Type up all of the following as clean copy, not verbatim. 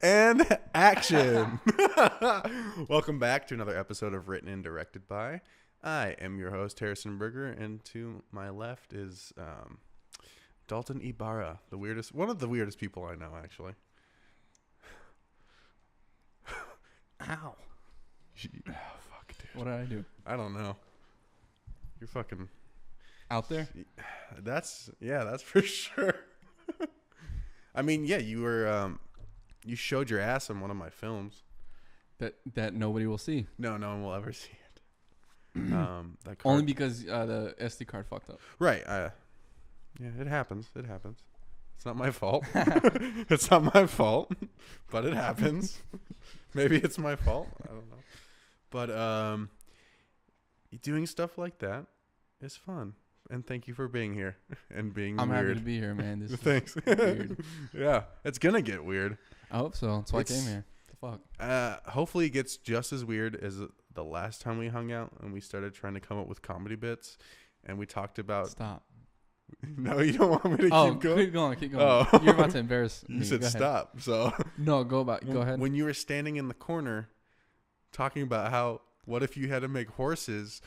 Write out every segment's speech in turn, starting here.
And action. Welcome back to another episode of Written and Directed By. I am your host, Harrison Berger, and to my left is Dalton Ibarra, one of the weirdest people I know, actually. Ow. Fuck, dude. What did I do? I don't know. You're fucking Out there? That's for sure. I mean, yeah, you were you showed your ass in one of my films. That nobody will see. No one will ever see it. That card. Only because the SD card fucked up. Right. Yeah, it happens. It's not my fault. It's not my fault, but it happens. Maybe it's my fault. I don't know. But doing stuff like that is fun. And thank you for being here and being I'm weird. happy to be here, man. This Thanks. is weird. Yeah, it's gonna get weird. I hope so. That's why I came here. The fuck? Hopefully it gets just as weird as the last time we hung out and we started trying to come up with comedy bits and we talked about... Stop. No, you don't want me to keep going? Keep going. Oh. You're about to embarrass me. You said stop, so... No, go ahead. When you were standing in the corner talking about what if you had to make horses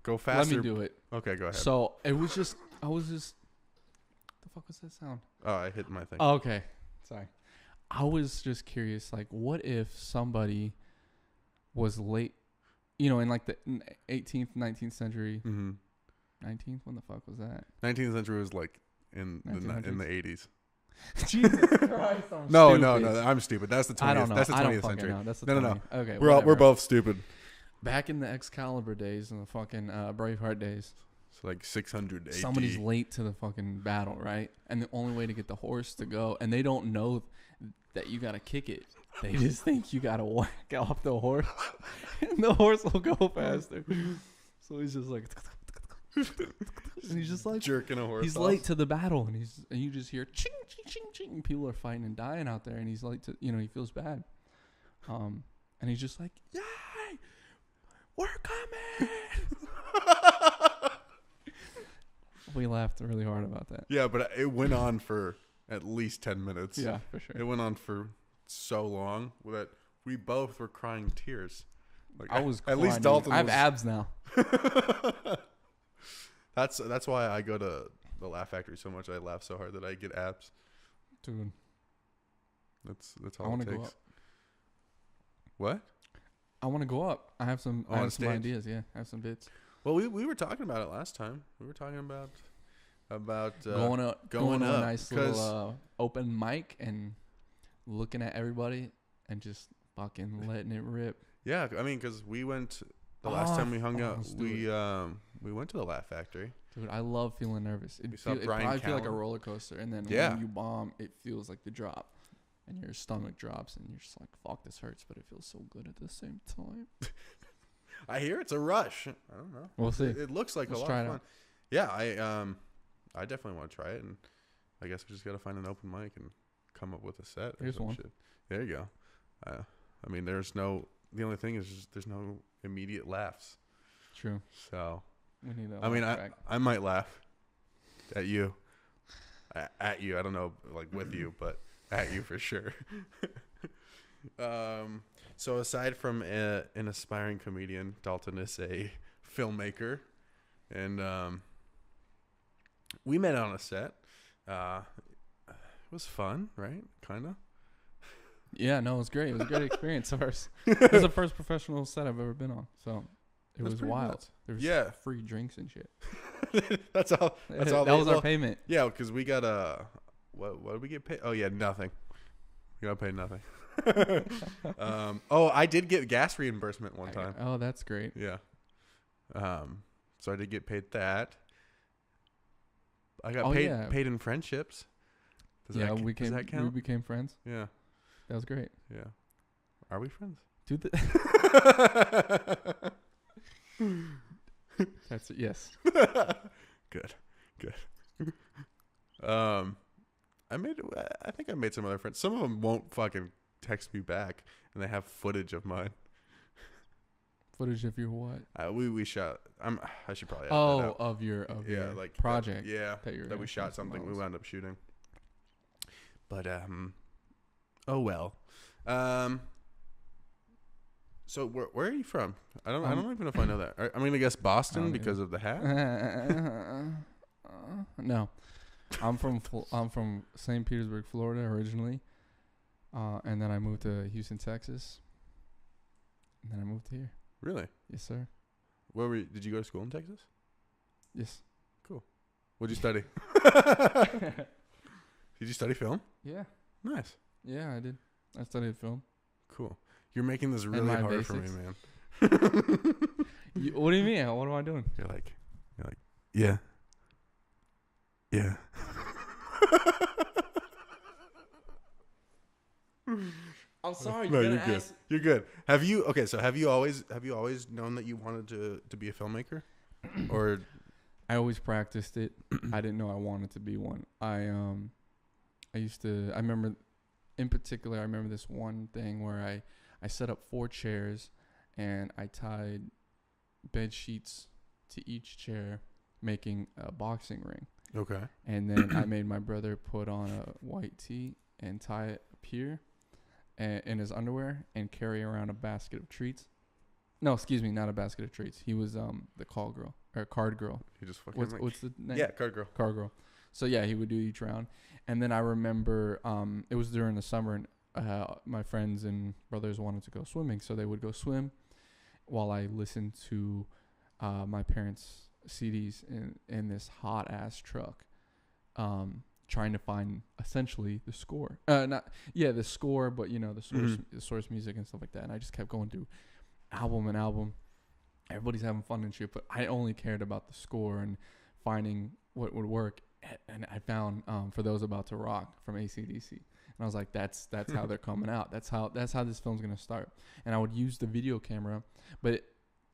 go faster... Let me do it. Okay, go ahead. So, I was just... The fuck was that sound? Oh, I hit my thing. Oh, okay. Sorry. I was just curious, like, what if somebody was late, in like the 18th, 19th century. Mm-hmm. 19th? When the fuck was that? 19th century was like in the 80s. Jesus Christ, I'm No, stupid. I'm stupid. That's the 20th. I don't know. That's the 20th I don't century. know. That's the No. 20th. Okay, We're both stupid. Back in the Excalibur days and the fucking Braveheart days. It's like 600 AD. Somebody's late to the fucking battle, right? And the only way to get the horse to go, and they don't know that you gotta kick it. They just think you gotta whack off the horse, and the horse will go faster. So he's just like, and he's just like jerking a horse. He's late to the battle, and you just hear ching ching ching ching. And people are fighting and dying out there, and he's late to, he feels bad. And he's just like, yay, we're coming. We laughed really hard about that. Yeah, but it went on for at least 10 minutes. Yeah, for sure. It went on for so long that we both were crying tears. Like I was at least Dalton. I have abs now. That's why I go to the Laugh Factory so much. I laugh so hard that I get abs. Dude, that's I all want it to takes. go up. What? I want to go up. I have some ideas. Yeah, I have some bits. Well, we were talking about it last time. We were talking about going to a nice cause little open mic and looking at everybody and just fucking letting it rip. Yeah, I mean, because we went the last time we hung out. We went to the Laugh Factory. Dude, I love feeling nervous. It probably feel like a roller coaster, and then when you bomb, it feels like the drop, and your stomach drops, and you're just like, "Fuck, this hurts," but it feels so good at the same time. I hear it's a rush. I don't know. We'll see. It looks like a lot of fun. Yeah, I definitely want to try it, and I guess we just got to find an open mic and come up with a set. Here's one. Shit. There you go. I mean, the only thing is just there's no immediate laughs. True. So, we need that. I mean, I might laugh at you. At you. I don't know, like with you, but at you for sure. So aside from an aspiring comedian, Dalton is a filmmaker, and we met on a set. It was fun, right? Kind of. Yeah, no, it was great. It was a great experience. It was the first professional set I've ever been on, so it was wild. Nuts. There was free drinks and shit. That's all. That was our payment. Yeah, because we got what did we get paid? Oh yeah, nothing. We got paid nothing. I did get gas reimbursement one time. Oh, that's great. Yeah. So I did get paid that. I got paid in friendships. Does we count? We became friends. Yeah. That was great. Yeah. Are we friends? Dude, that's it. Yes. Good. I think I made some other friends. Some of them won't fucking text me back, and they have footage of mine. Footage of your what? We shot. I should probably. Of your like project. That we shot something. We wound up shooting. But oh well. So where are you from? I don't even know if I know that. I'm gonna guess Boston because of the hat. No, I'm from St. Petersburg, Florida originally, and then I moved to Houston, Texas, and then I moved here. Really? Yes, sir. Where were you? Did you go to school in Texas? Yes. Cool. What'd you study? Did you study film? Yeah. Nice. Yeah, I did. I studied film. Cool. You're making this really hard for me, man. What do you mean? What am I doing? You're like, yeah. Yeah. I'm sorry. No, you're good. You're good. Have you always known that you wanted to be a filmmaker? Or I always practiced it. I didn't know I wanted to be one. I remember in particular, I remember this one thing where I set up 4 chairs and I tied bed sheets to each chair, making a boxing ring. Okay. And then I made my brother put on a white tee and tie it up here in his underwear and carry around a basket of treats. No, excuse me, not a basket of treats. He was the card girl. He just fucking what's the name? Yeah, card girl. Card girl. So yeah, he would do each round. And then I remember it was during the summer and my friends and brothers wanted to go swimming, so they would go swim while I listened to my parents' CDs in this hot ass truck, trying to find essentially the score. The score, but the source music and stuff like that. And I just kept going through album and album. Everybody's having fun and shit, but I only cared about the score and finding what would work. And I found For Those About to Rock from AC/DC. And I was like, that's how they're coming out. That's how this film's gonna start. And I would use the video camera, but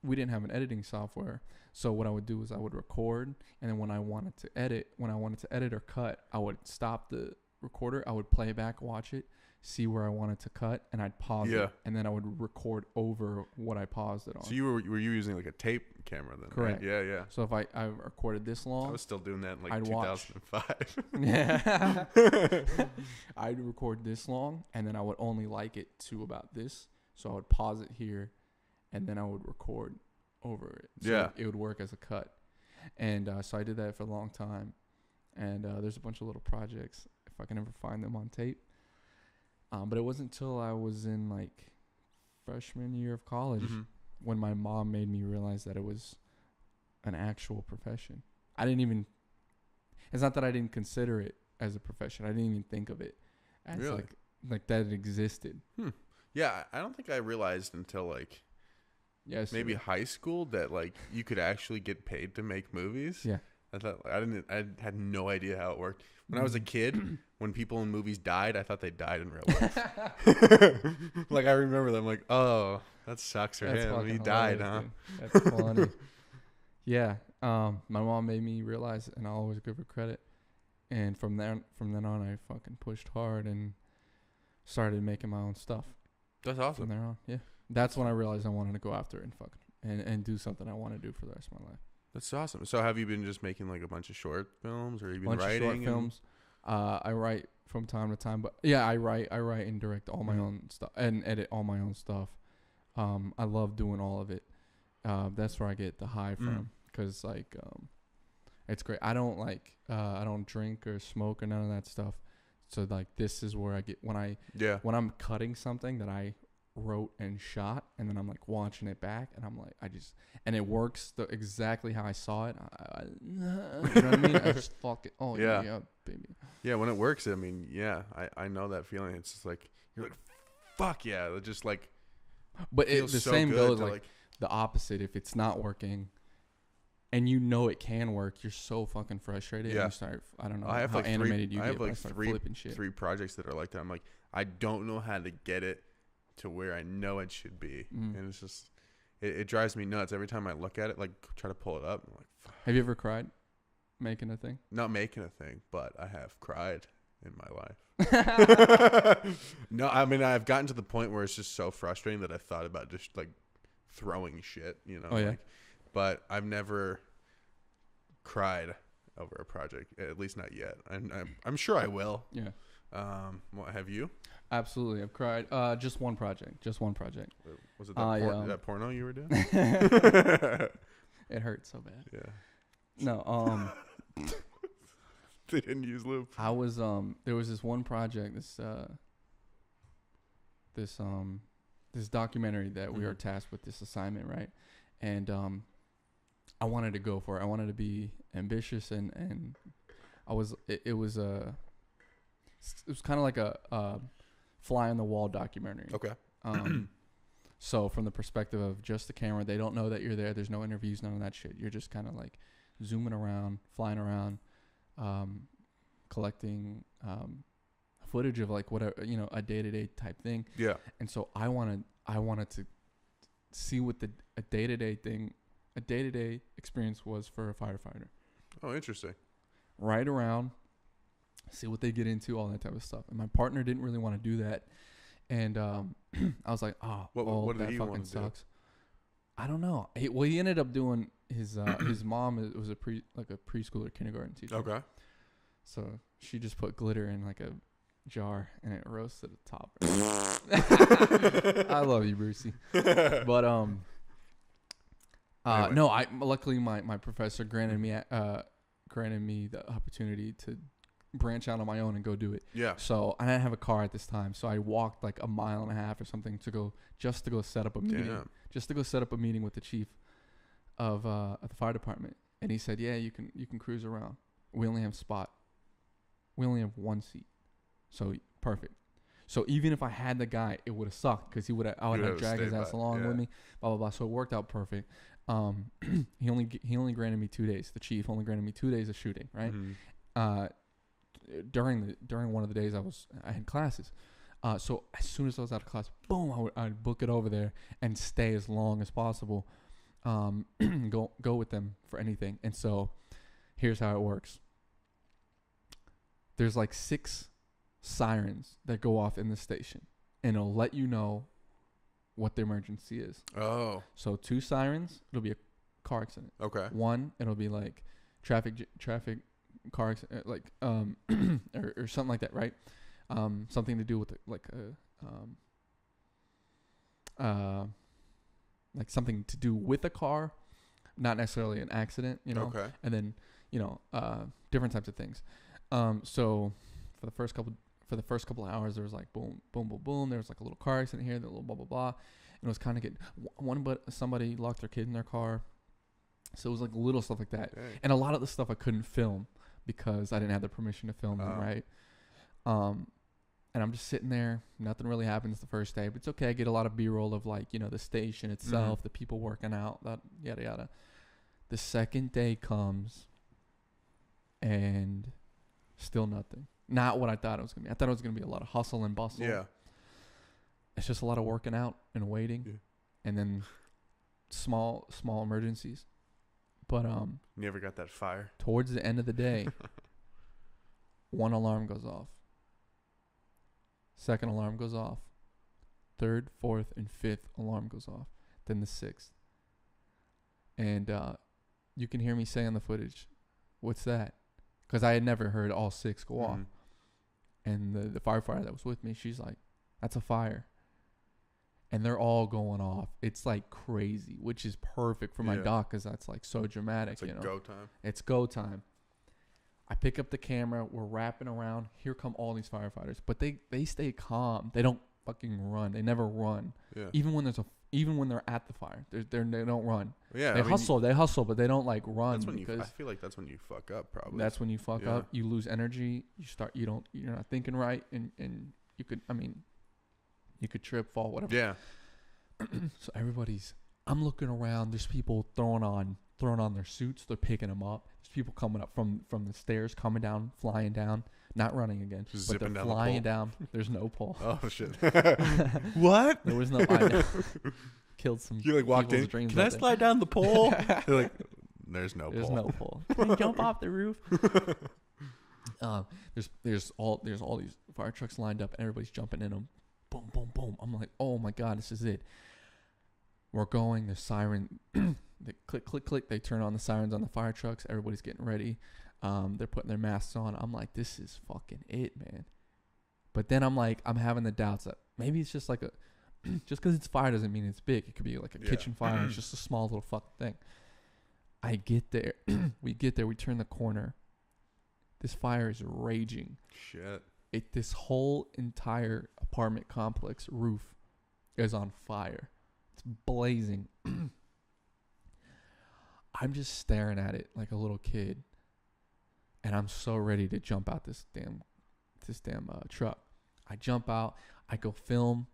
we didn't have an editing software. So what I would do is I would record, and then when I wanted to edit or cut, I would stop the recorder. I would play it back, watch it, see where I wanted to cut, and I'd pause it, and then I would record over what I paused it on. So were you using like a tape camera then? Correct. Right? Yeah. So if I recorded this long, I was still doing that in like I'd 2005. Yeah. I'd record this long, and then I would only like it to about this. So I would pause it here, and then I would record over it. So it would work as a cut. And so I did that for a long time. And there's a bunch of little projects, if I can ever find them on tape. But it wasn't until I was in like freshman year of college when my mom made me realize that it was an actual profession. It's not that I didn't consider it as a profession. I didn't even think of it as like that it existed. Yeah, I don't think I realized until like maybe high school that like you could actually get paid to make movies. Yeah. I had no idea how it worked. When I was a kid, when people in movies died, I thought they died in real life. Like I remember them like, oh, that sucks for him. He died, huh? Dude. That's funny. Yeah. My mom made me realize, and I'll always give her credit. And from then on, I fucking pushed hard and started making my own stuff. That's awesome. From there on, yeah. That's when I realized I wanted to go after it and do something I want to do for the rest of my life. That's awesome. So have you been just making like a bunch of short films, or have you been writing? Short films. I write from time to time, but yeah, I write and direct all my own stuff and edit all my own stuff. I love doing all of it. That's where I get the high from, because like it's great. I don't drink or smoke or none of that stuff. So like this is where I get when I'm cutting something that I wrote and shot, and then I'm like watching it back, and I'm like and it works exactly how I saw it. You know what I mean? I just fuck it. Oh yeah, baby. Yeah, when it works, I mean, yeah, I know that feeling. It's just like you're like, fuck yeah, it just like. But the same goes like the opposite. If it's not working, and you know it can work, you're so fucking frustrated. Yeah. And you start. I don't know how like animated you get. I have like three projects that are like that. I'm like, I don't know how to get it to where I know it should be, and it's just it drives me nuts every time I look at it. Like try to pull it up. I'm like, fuck. Have you ever cried making a thing? Not making a thing, but I have cried in my life. No, I mean I've gotten to the point where it's just so frustrating that I thought about just like throwing shit, you know. Oh yeah. But I've never cried over a project, at least not yet. I'm sure I will. Yeah. What have you? Absolutely, I've cried. Just one project. Was it that porno you were doing? It hurt so bad. Yeah. No, They didn't use lube. I was there was this one project, this documentary that we were tasked with this assignment, right? And I wanted to go for it. I wanted to be ambitious, and I was it was kind of like a fly on the wall documentary. Okay. So from the perspective of just the camera, they don't know that you're there. There's no interviews, none of that shit. You're just kind of like zooming around, flying around, collecting footage of like whatever, a day-to-day type thing. Yeah. And so I wanted to see what a day-to-day experience was for a firefighter. Oh, interesting. Ride around, see what they get into, all that type of stuff. And my partner didn't really want to do that. And I was like, what did that he fucking want to sucks. do? I don't know. He ended up doing his mom was a preschooler kindergarten teacher. Okay. So she just put glitter in like a jar and it rose to the top. I love you, Brucey. But Anyway. no, luckily my professor granted me the opportunity to branch out on my own and go do it. Yeah. So I didn't have a car at this time, so I walked like a mile and a half or something to go set up a meeting. Damn. Just to go set up a meeting with the chief of the fire department, and he said, "Yeah, you can cruise around. We only have one seat, so perfect. So even if I had the guy, it would have sucked because I would have dragged his ass along with me, blah blah blah. So it worked out perfect. He only granted me 2 days. The chief only granted me 2 days of shooting, right? Mm-hmm. During one of the days I had classes. So as soon as I was out of class, boom, I'd book it over there and stay as long as possible. Go with them for anything. And so here's how it works. There's like 6 sirens that go off in the station, and it'll let you know what the emergency is. Oh. So 2 sirens, it'll be a car accident. Okay. 1, it'll be like traffic car accident, like or something like that, right? Something to do with like something to do with a car, not necessarily an accident, Okay. And then different types of things. So for the first couple of hours, there was like boom, boom, boom, boom. There was like a little car accident here, the little blah blah blah, and it was kind of getting somebody locked their kid in their car. So it was like little stuff like that. Dang. And a lot of the stuff I couldn't film because I didn't have the permission to film them, right? And I'm just sitting there. Nothing really happens the first day, but it's okay. I get a lot of B-roll of like, the station itself, the people working out, that yada yada. The second day comes, and still nothing. Not what I thought it was gonna be. I thought it was gonna be a lot of hustle and bustle. Yeah. It's just a lot of working out and waiting, and then small emergencies. But You ever got that fire? towards the end of the day, one alarm goes off. Second alarm goes off. Third, fourth, and fifth alarm goes off. Then the 6th. And you can hear me say on the footage, "What's that?" Because I had never heard all 6 go off. And the firefighter that was with me, she's like, "That's a fire." And they're all going off. It's like crazy, which is perfect for my doc because that's like so dramatic. It's like go time. It's go time. I pick up the camera. We're wrapping around. Here come all these firefighters, but they stay calm. They don't fucking run. They never run. Yeah. Even when they're at the fire, they don't run. Yeah. They hustle, but they don't like run. I feel like that's when you fuck up. Probably. That's when you fuck up. You lose energy. You're not thinking right, and you could trip, fall, whatever. Yeah. So I'm looking around. There's people throwing on their suits. They're picking them up. There's people coming up from the stairs, coming down, flying down, not running again, Just but they're zipping down flying the pole. down. There's no pole. Oh shit. What? There was no. I know. Killed some. You like walked in. Dreams Can I out there. slide down the pole? They're like, there's no There's pole. no pole. Can I jump off the roof? There's all these fire trucks lined up, and everybody's jumping in them. Boom, boom, boom. I'm like, oh my god, this is it. We're going. The siren. They click, click, click. They turn on the sirens on the fire trucks. Everybody's getting ready. They're putting their masks on. I'm like, this is fucking it, man. But then I'm like, I'm having the doubts that maybe it's just like a, just because it's fire doesn't mean it's big. It could be like a kitchen fire. It's just a small little fucking thing. I get there. We get there. We turn the corner. This fire is raging. Shit. This whole entire apartment complex roof is on fire. It's blazing. I'm just staring at it like a little kid. And I'm so ready to jump out this damn truck. I jump out. I go film.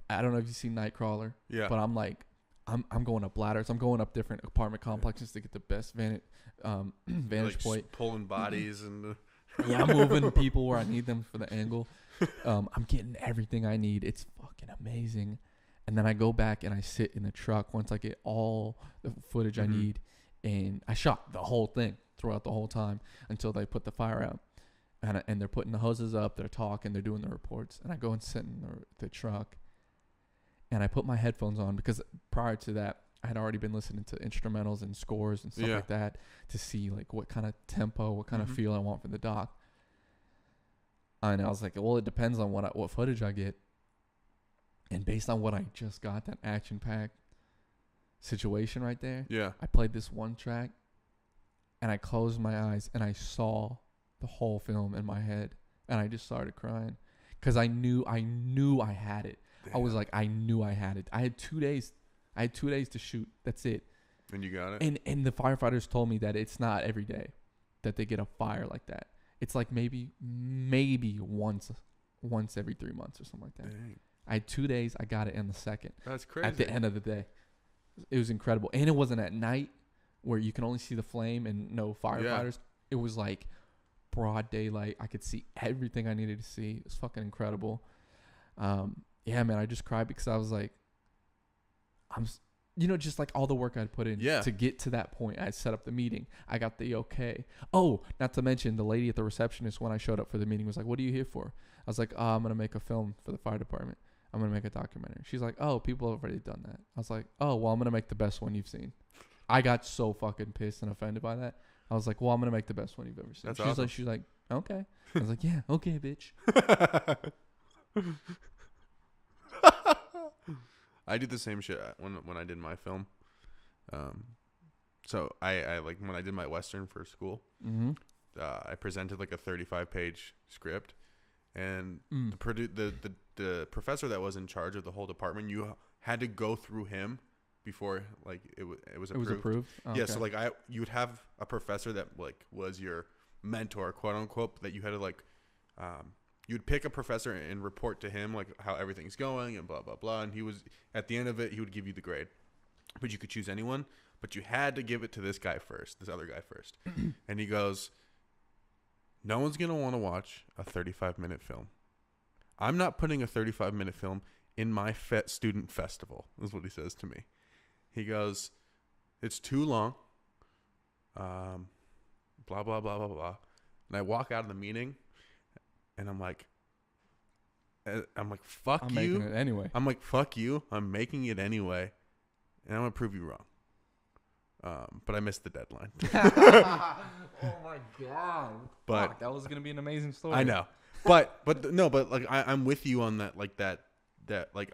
I don't know if you see Nightcrawler. Yeah. But I'm like, I'm going up ladders. I'm going up different apartment complexes to get the best vantage like point. Pulling bodies and. Yeah, I'm moving people where I need them for the angle. I'm getting everything I need. It's fucking amazing. And then I go back and I sit in the truck once I get all the footage I need. And I shot the whole thing throughout the whole time until they put the fire out. And they're putting the hoses up. They're talking. They're doing the reports. And I go and sit in the truck. And I put my headphones on because prior to that, I had already been listening to instrumentals and scores and stuff like that to see like what kind of tempo, what kind of feel I want for the doc. And I was like, well, it depends on what footage I get. And based on what I just got, that action-packed situation right there, I played this one track, and I closed my eyes, and I saw the whole film in my head, and I just started crying because I knew I had it. Damn. I was like, I knew I had it. I had 2 days. I had 2 days to shoot. That's it. And you got it? And the firefighters told me that it's not every day that they get a fire like that. It's like maybe once every 3 months or something like that. Dang. I had 2 days. I got it in the second. That's crazy. At the end of the day. It was incredible. And it wasn't at night where you can only see the flame and no firefighters. It was like broad daylight. I could see everything I needed to see. It was fucking incredible. Yeah, man, I just cried because I was like, just like all the work I'd put in to get to that point. I set up the meeting. I got the okay. Oh, not to mention the lady at the receptionist when I showed up for the meeting was like, what are you here for? I was like, I'm going to make a film for the fire department. I'm going to make a documentary. She's like, oh, people have already done that. I was like, oh, well, I'm going to make the best one you've seen. I got so fucking pissed and offended by that. I was like, well, I'm going to make the best one you've ever seen. That's awesome. She's like, okay. I was like, yeah, okay, bitch. I did the same shit when I did my film. So I like when I did my Western for school, I presented like a 35-page script, and the professor that was in charge of the whole department, you had to go through him before like it was approved. It was approved? Oh, yeah, okay. so like you would have a professor that like was your mentor, quote unquote, that you had to like you'd pick a professor and report to him like how everything's going and blah blah blah, and he was at the end of it he would give you the grade, but you could choose anyone, but you had to give it to this other guy first. And he goes, no one's gonna want to watch a 35-minute film. I'm not putting a 35-minute film in my student festival, is what he says to me. He goes, it's too long, blah blah blah blah blah. And I walk out of the meeting and I'm like, fuck you. I'm making it anyway. I'm like, fuck you. I'm making it anyway. And I'm going to prove you wrong. But I missed the deadline. Oh my God. But fuck, that was going to be an amazing story. I know. But like I'm with you on that, like that like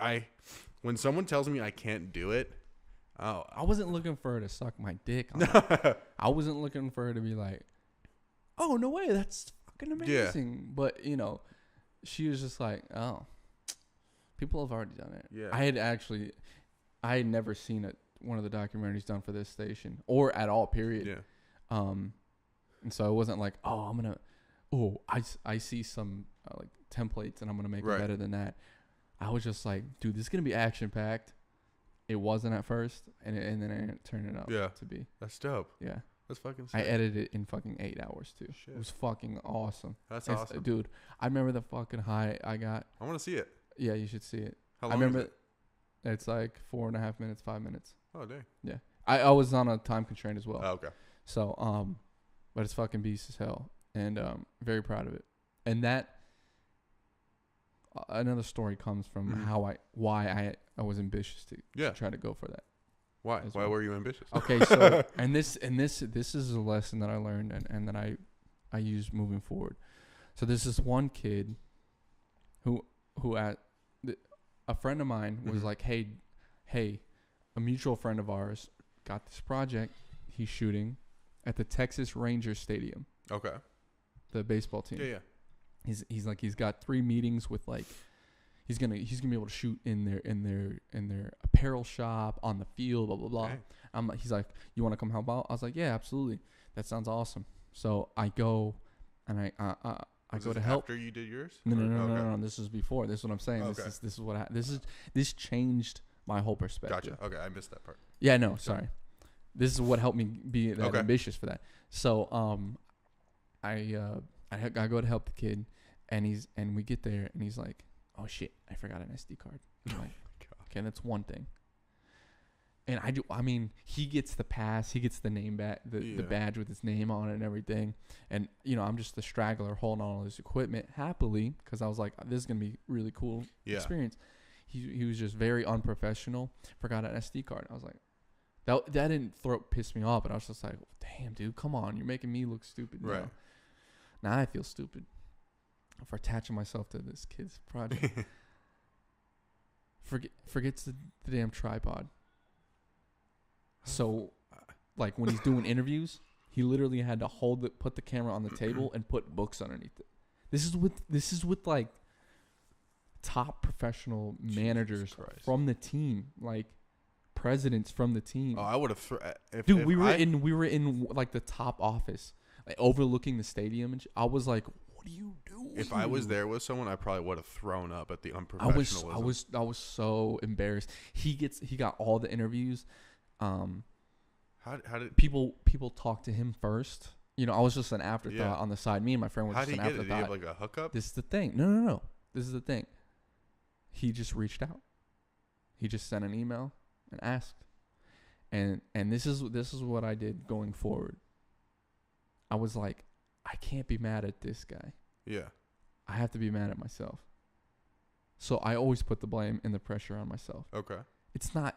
when someone tells me I can't do it. Oh, I wasn't looking for her to suck my dick. I wasn't looking for her to be like, oh, no way. That's fucking amazing. Yeah. But, she was just like, oh, people have already done it. Yeah. I had never seen one of the documentaries done for this station or at all, period. Yeah. And so it wasn't like, I see some like templates and I'm going to make it better than that. I was just like, dude, this is going to be action packed. It wasn't at first, and then it turned it out to be. That's dope. Yeah. That's fucking sick. I edited it in fucking 8 hours, too. Shit. It was fucking awesome. That's awesome. Dude, I remember the fucking high I got. I want to see it. Yeah, you should see it. How long is it? It's like 4.5 minutes, 5 minutes. Oh, dang. Yeah. I was on a time constraint as well. Oh, okay. So, but it's fucking beast as hell. And very proud of it. And that, another story comes from why I was ambitious to try to go for that. Why? Why were you ambitious? Okay, so this is a lesson that I learned and that I use moving forward. So there's this one kid who a friend of mine was like, hey, a mutual friend of ours got this project he's shooting at the Texas Rangers Stadium. Okay. The baseball team. Yeah. He's like, he's got 3 meetings with like, he's gonna be able to shoot in their apparel shop, on the field, blah blah blah. Okay. He's like, you want to come help out? I was like, yeah, absolutely. That sounds awesome. So I go, and I go to help. After you did yours? No. This is before. This is what I'm saying. Okay. This is what this changed my whole perspective. Gotcha. Okay, I missed that part. Yeah, no, sorry. This is what helped me be that ambitious for that. So I go to help the kid, and we get there, and he's like, oh shit, I forgot an SD card. I'm like, okay, that's one thing. And I mean, he gets the pass, he gets the name the badge with his name on it and everything. And, you know, I'm just the straggler holding on all this equipment happily, because I was like, this is going to be really cool experience. He was just very unprofessional, forgot an SD card. I was like, that didn't piss me off, but I was just like, damn, dude, come on, you're making me look stupid. Right. Now I feel stupid for attaching myself to this kid's project. Forgets the damn tripod. So, like, when he's doing interviews, he literally had to put the camera on the table and put books underneath it. This is with like top professional managers from the team, like presidents from the team. Oh, I would have. Dude, we were in like the top office, like overlooking the stadium, and I was like, "What are you doing?" If I was there with someone, I probably would have thrown up at the unprofessionalism. I was so embarrassed. He got all the interviews. How did people talk to him first? You know, I was just an afterthought on the side. Me and my friend were just an afterthought. How did he get it? Did he have like a hookup? This is the thing. No. This is the thing. He just reached out. He just sent an email and asked. And this is what I did going forward. I was like, I can't be mad at this guy. Yeah. I have to be mad at myself. So I always put the blame and the pressure on myself. Okay. It's not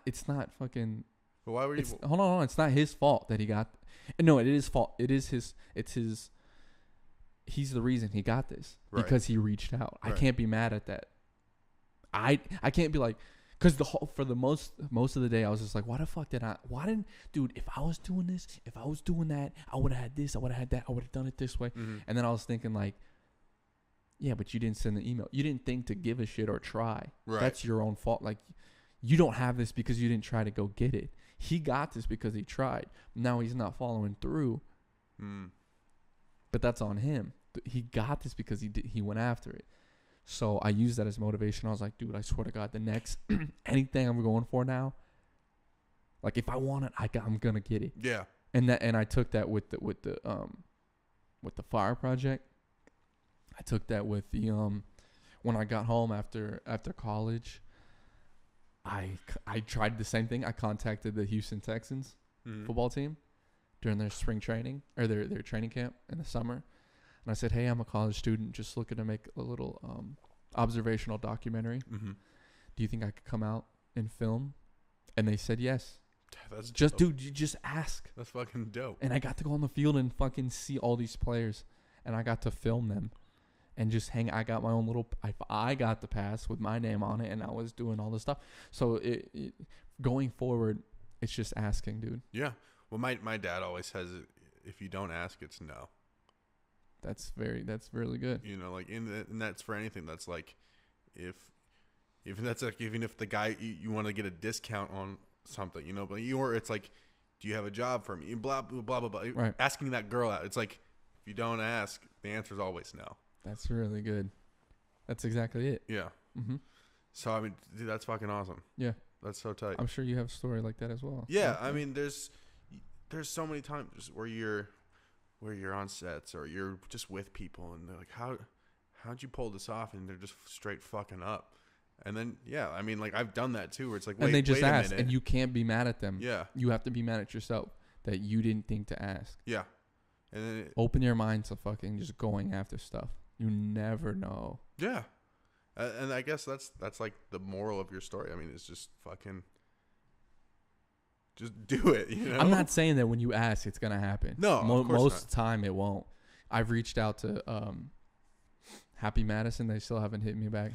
fucking. But why were you? Hold on. It's not his fault that he got. No, it is fault. It is his. It's his. He's the reason he got this because he reached out. Right. I can't be mad at that. I can't be like, because for the most of the day I was just like, why the fuck dude? If I was doing this, if I was doing that, I would have had this. I would have had that. I would have done it this way. Mm-hmm. And then I was thinking like, yeah, but you didn't send the email. You didn't think to give a shit or try. Right. That's your own fault. Like, you don't have this because you didn't try to go get it. He got this because he tried. Now he's not following through. But that's on him. He got this because he went after it. So I used that as motivation. I was like, dude, I swear to God, the next anything I'm going for now, like if I want it, I'm gonna get it. Yeah. And I took that with the fire project. I took that with the when I got home after college. I tried the same thing. I contacted the Houston Texans football team during their spring training or their training camp in the summer. And I said, hey, I'm a college student just looking to make a little observational documentary. Mm-hmm. Do you think I could come out and film? And they said yes. That's just dope. Dude, you just ask. That's fucking dope. And I got to go on the field and fucking see all these players. And I got to film them. And just hang. I got my own little. I got the pass with my name on it, and I was doing all this stuff. So going forward, it's just asking, dude. Yeah. Well, my dad always says, if you don't ask, it's no. That's really good. You know, like and that's for anything. That's like, if that's like even if the guy you want to get a discount on something, you know, but it's like, do you have a job for me? Blah blah blah blah blah. Right. Asking that girl out. It's like, if you don't ask, the answer is always no. That's really good. That's exactly it. Yeah. Mm-hmm. So, I mean, dude, that's fucking awesome. Yeah. That's so tight. I'm sure you have a story like that as well. Yeah. I mean, there's so many times where you're on sets or you're just with people and they're like, how'd you pull this off? And they're just straight fucking up. And then, yeah, I mean, like, I've done that too, where it's like, and they just ask, and you can't be mad at them. Yeah. You have to be mad at yourself that you didn't think to ask. Yeah. And then open your mind to fucking just going after stuff. You never know. Yeah. And I guess that's like the moral of your story. I mean, it's just fucking just do it, you know? I'm not saying that when you ask, it's going to happen. No, most of the time it won't. I've reached out to Happy Madison. They still haven't hit me back.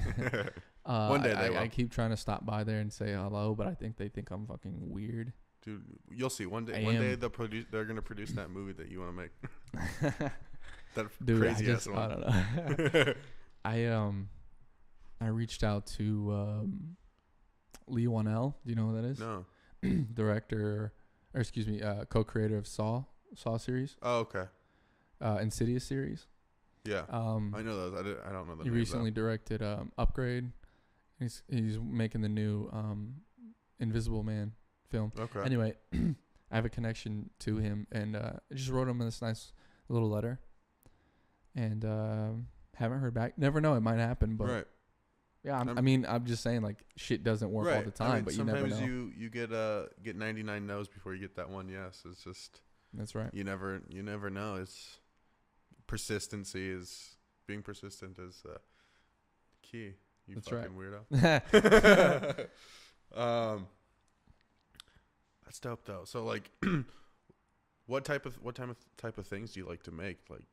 One day they will. I keep trying to stop by there and say hello, but I think they think I'm fucking weird. Dude, you'll see. One day they're gonna produce that movie that you want to make. That Dude, crazy ass one. I don't know. I reached out to Lee Wanell. Do you know who that is? No. Director, or excuse me, co-creator of Saw series. Oh, okay. Insidious series. Yeah. I know those. I don't know the He name recently directed Upgrade. He's making the new Invisible Man film. Okay. Anyway, I have a connection to him, and I just wrote him this nice little letter, and haven't heard back. Never know, it might happen, but right. yeah, I'm just saying, like, shit doesn't work all the time, but you never know. Sometimes you get 99 no's before you get that one yes. It's just that's right. You never know. It's being persistent is key. You That's fucking right. weirdo. That's dope though. So like, what type of things do you like to make? Like,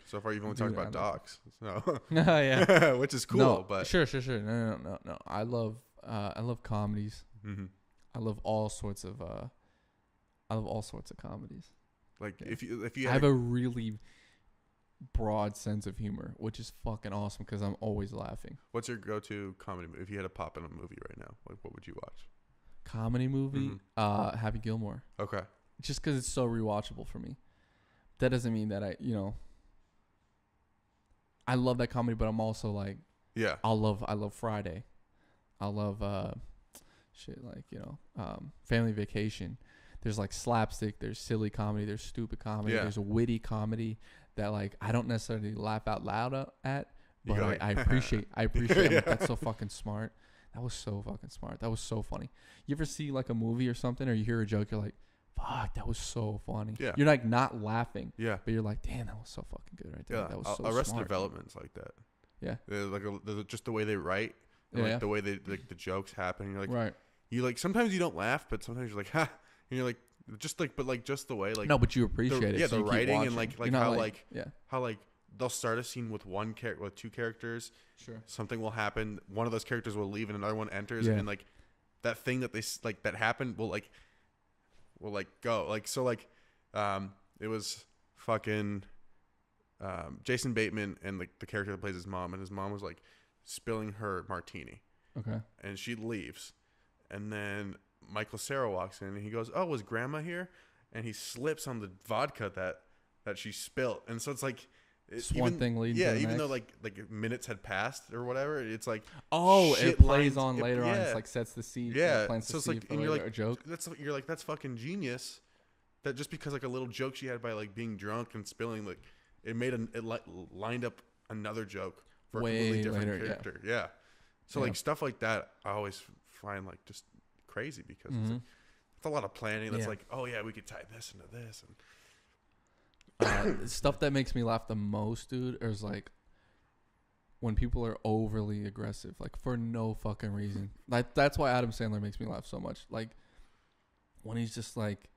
so far you've only talked about docs. So yeah, which is cool. No, but sure. No. I love comedies. Mm-hmm. I love all sorts of comedies. Like Yeah. if you I have a really broad sense of humor, which is fucking awesome because I'm always laughing. what's your go-to comedy movie? If you had to pop in a movie right now, like what would you watch? Comedy movie, Happy Gilmore. Okay. Just because it's so rewatchable for me. That doesn't mean that I love that comedy, but I'm also like, yeah, I love Friday. I love Family Vacation. There's like slapstick, there's silly comedy, there's stupid comedy, there's a witty comedy that like I don't necessarily laugh out loud at, but I appreciate it. Like, that's so fucking smart. That was so fucking smart. That was so funny. You ever see like a movie or something, or you hear a joke, you're like, fuck, that was so funny. Yeah. You're like not laughing. Yeah. But you're like, damn, that was so fucking good right there. Yeah. That was so Arrested smart. Development's like that. Yeah. Just the way they write, and like the way they like the jokes happen. You're like, right. You like sometimes you don't laugh, but sometimes you're like, ha. And you're like, just the way like no, but you appreciate it. Yeah, so the you keep writing watching. and how they'll start a scene with with two characters. Sure. Something Something will happen. One of those characters will leave, and another one enters, and like that thing that that happened will go like so like it was fucking Jason Bateman and like the character that plays his mom, and his mom was like spilling her martini. Okay. And she leaves, and then Michael Cera walks in, and he goes, "Oh, was Grandma here?" And he slips on the vodka that she spilled, and so it's like It's one thing leading to the even next. though like minutes had passed or whatever, it's like it shit plays lines- on later on. yeah. It's like sets the seed. Yeah, plants so the it's seed like, for and you're later, like, a joke. that's fucking genius. That just because like a little joke she had by like being drunk and spilling, like it made lined up another joke for Way a completely different later, character. Yeah. So like stuff like that, I always find like just crazy because it's a lot of planning. That's like, oh yeah, we could tie this into this, and Stuff that makes me laugh the most, dude, is like when people are overly aggressive, like for no fucking reason. Like that's why Adam Sandler makes me laugh so much. Like when he's just like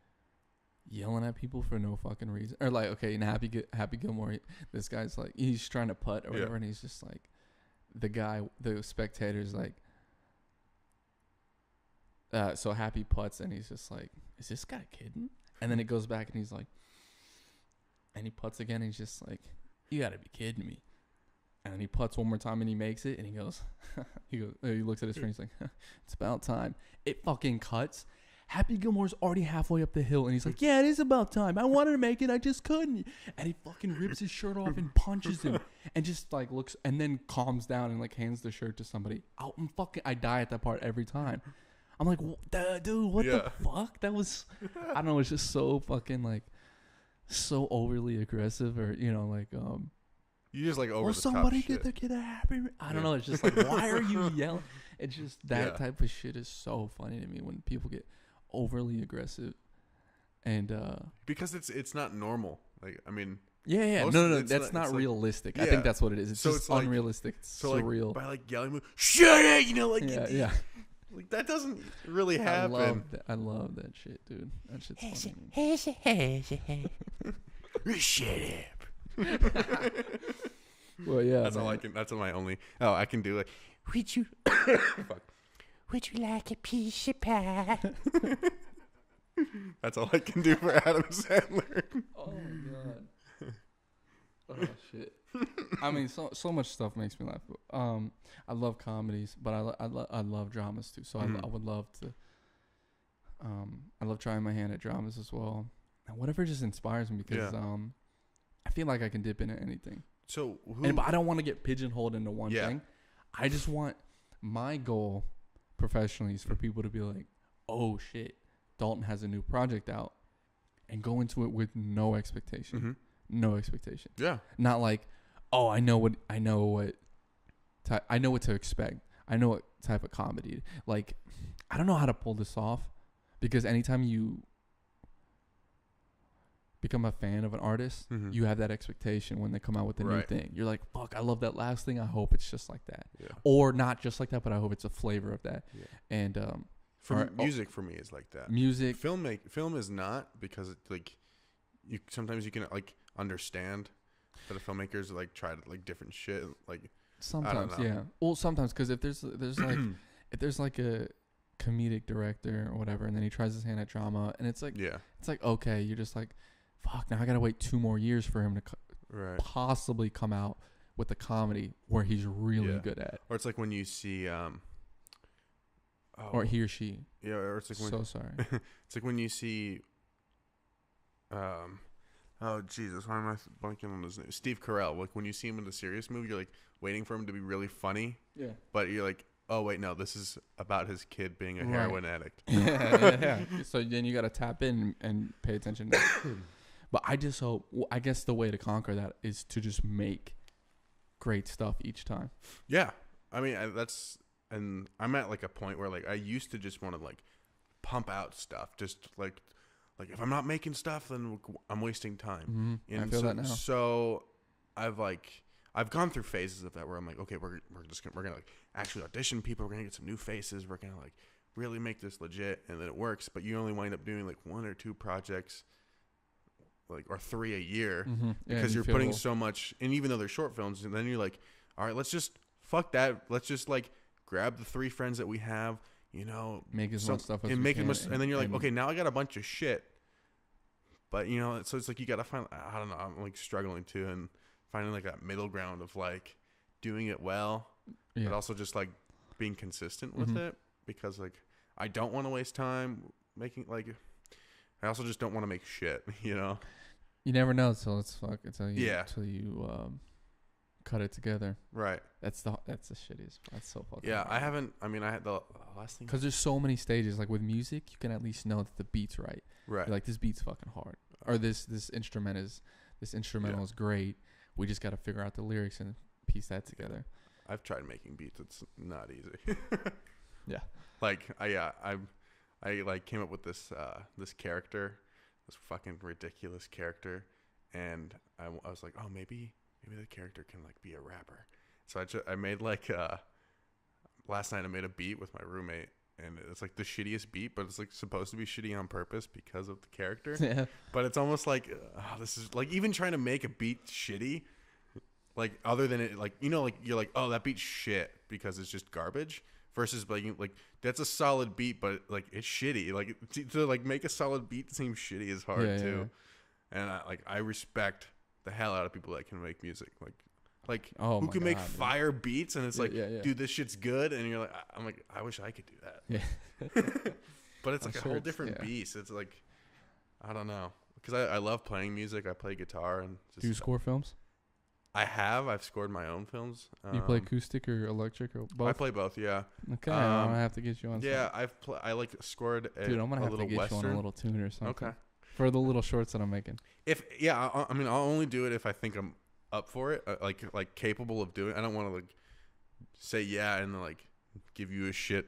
yelling at people for no fucking reason, or like okay, in Happy Gilmore, this guy's like he's trying to putt or whatever, and he's just like the spectator's like. So Happy putts, and he's just like, is this guy kidding? And then it goes back, and he's like, and he putts again, and he's just like, you gotta be kidding me. And then he putts one more time, and he makes it, and he goes, he looks at his friend, he's like, it's about time. It fucking cuts. Happy Gilmore's already halfway up the hill, and he's like, yeah, it is about time. I wanted to make it, I just couldn't. And he fucking rips his shirt off and punches him, and just like looks, and then calms down and like hands the shirt to somebody. I die at that part every time. I'm like, dude, what the fuck? That was, I don't know, it's just so fucking like, so overly aggressive, or like, you just like over will the somebody top get shit. the kid a happy? I don't know. It's just like, why are you yelling? It's just that type of shit is so funny to me when people get overly aggressive, and because it's not normal. Like I mean, no, that's not realistic. I think that's what it is. It's just like, unrealistic. It's surreal. Like, by like yelling, shut it, like like that doesn't really happen. I love that shit, dude. That shit's funny. Shut up. Well, yeah, That's all I can. That's my only. Oh, I can do like. Would you? Fuck. Would you like a piece of pie? That's all I can do for Adam Sandler. Oh my god. Oh shit. I mean, so much stuff makes me laugh. I love comedies, but I love dramas too. So I would love to. I love trying my hand at dramas as well. And whatever just inspires me because I feel like I can dip into anything. So, but I don't want to get pigeonholed into one thing. I just want my goal professionally is for people to be like, oh shit, Dalton has a new project out, and go into it with no expectation. No expectation. Yeah. Not like, oh, I know what to expect. I know what type of comedy. Like, I don't know how to pull this off, because anytime you become a fan of an artist, you have that expectation when they come out with a new thing. You're like, fuck, I love that last thing. I hope it's just like that. Yeah. Or not just like that, but I hope it's a flavor of that. Yeah. And music for me is like that. Music. Film is not, because it, like, sometimes you can like understand that a filmmakers like try to like different shit, like sometimes, yeah. Well, sometimes, because if there's like if there's like a comedic director or whatever, and then he tries his hand at drama, and it's like okay, you're just like, fuck, now I gotta wait 2 more years for him to possibly come out with a comedy where he's really good at. Or it's like when you see or he or she. Yeah, or it's like sorry. It's like when you see oh Jesus, why am I blanking on his name? Steve Carell. Like when you see him in a serious movie, you're like waiting for him to be really funny. Yeah. But you're like, oh wait, no, this is about his kid being a heroin addict. Yeah. So then you got to tap in and pay attention to that. But I just hope, I guess the way to conquer that is to just make great stuff each time. Yeah. I mean, and I'm at like a point where like I used to just want to like pump out stuff, just like if I'm not making stuff, then I'm wasting time. I feel that now. So I've gone through phases of that where I'm like, okay, we're gonna like actually audition people. We're gonna get some new faces. We're gonna like really make this legit, and then it works. But you only wind up doing like 1 or 2 projects, like, or 3 a year, because you're putting so much. And even though they're short films, and then you're like, all right, let's just fuck that. Let's just like grab the 3 friends that we have, you know, make as much stuff as and we can, and then you're like, okay, now I got a bunch of shit. But, you know, so it's like you got to find, I don't know, I'm like struggling too, and finding like that middle ground of like doing it well, but also just like being consistent with it, because like I don't want to waste time making, like, I also just don't want to make shit, you know? You never know until you cut it together. Right. That's the shittiest. That's so fucking Yeah, hard. I had the last thing. Because there's so many stages. Like with music, you can at least know that the beat's right. Right. You're like, this beat's fucking hard. Or this instrumental is great. We just got to figure out the lyrics and piece that together. I've tried making beats. It's not easy. Yeah. Like, I like came up with this character, this fucking ridiculous character, and I was like, oh, maybe the character can like be a rapper. So I made like last night I made a beat with my roommate, and it's like the shittiest beat, but it's like supposed to be shitty on purpose because of the character. Yeah. But it's almost like this is like, even trying to make a beat shitty, like other than it, like, you know, like you're like, oh, that beat's shit because it's just garbage, versus like that's a solid beat, but like it's shitty. Like to like make a solid beat seem shitty is hard too. Yeah. And I respect the hell out of people that can make music, who can make fire beats, and it's dude, this shit's good, and you're like, I'm like, I wish I could do that. Yeah. But it's like a whole different beast. It's like, I don't know, because I love playing music. I play guitar and do you score films? I've scored my own films. Do you play acoustic or electric or both? I play both. Yeah. Okay, I'm gonna have to get you on. Yeah, I like scored dude, I'm gonna have to get Western. you on a little tune or something. Okay. For the little shorts that I'm making. I mean, I'll only do it if I think I'm up for it, like capable of doing it. I don't want to like say and like give you a shit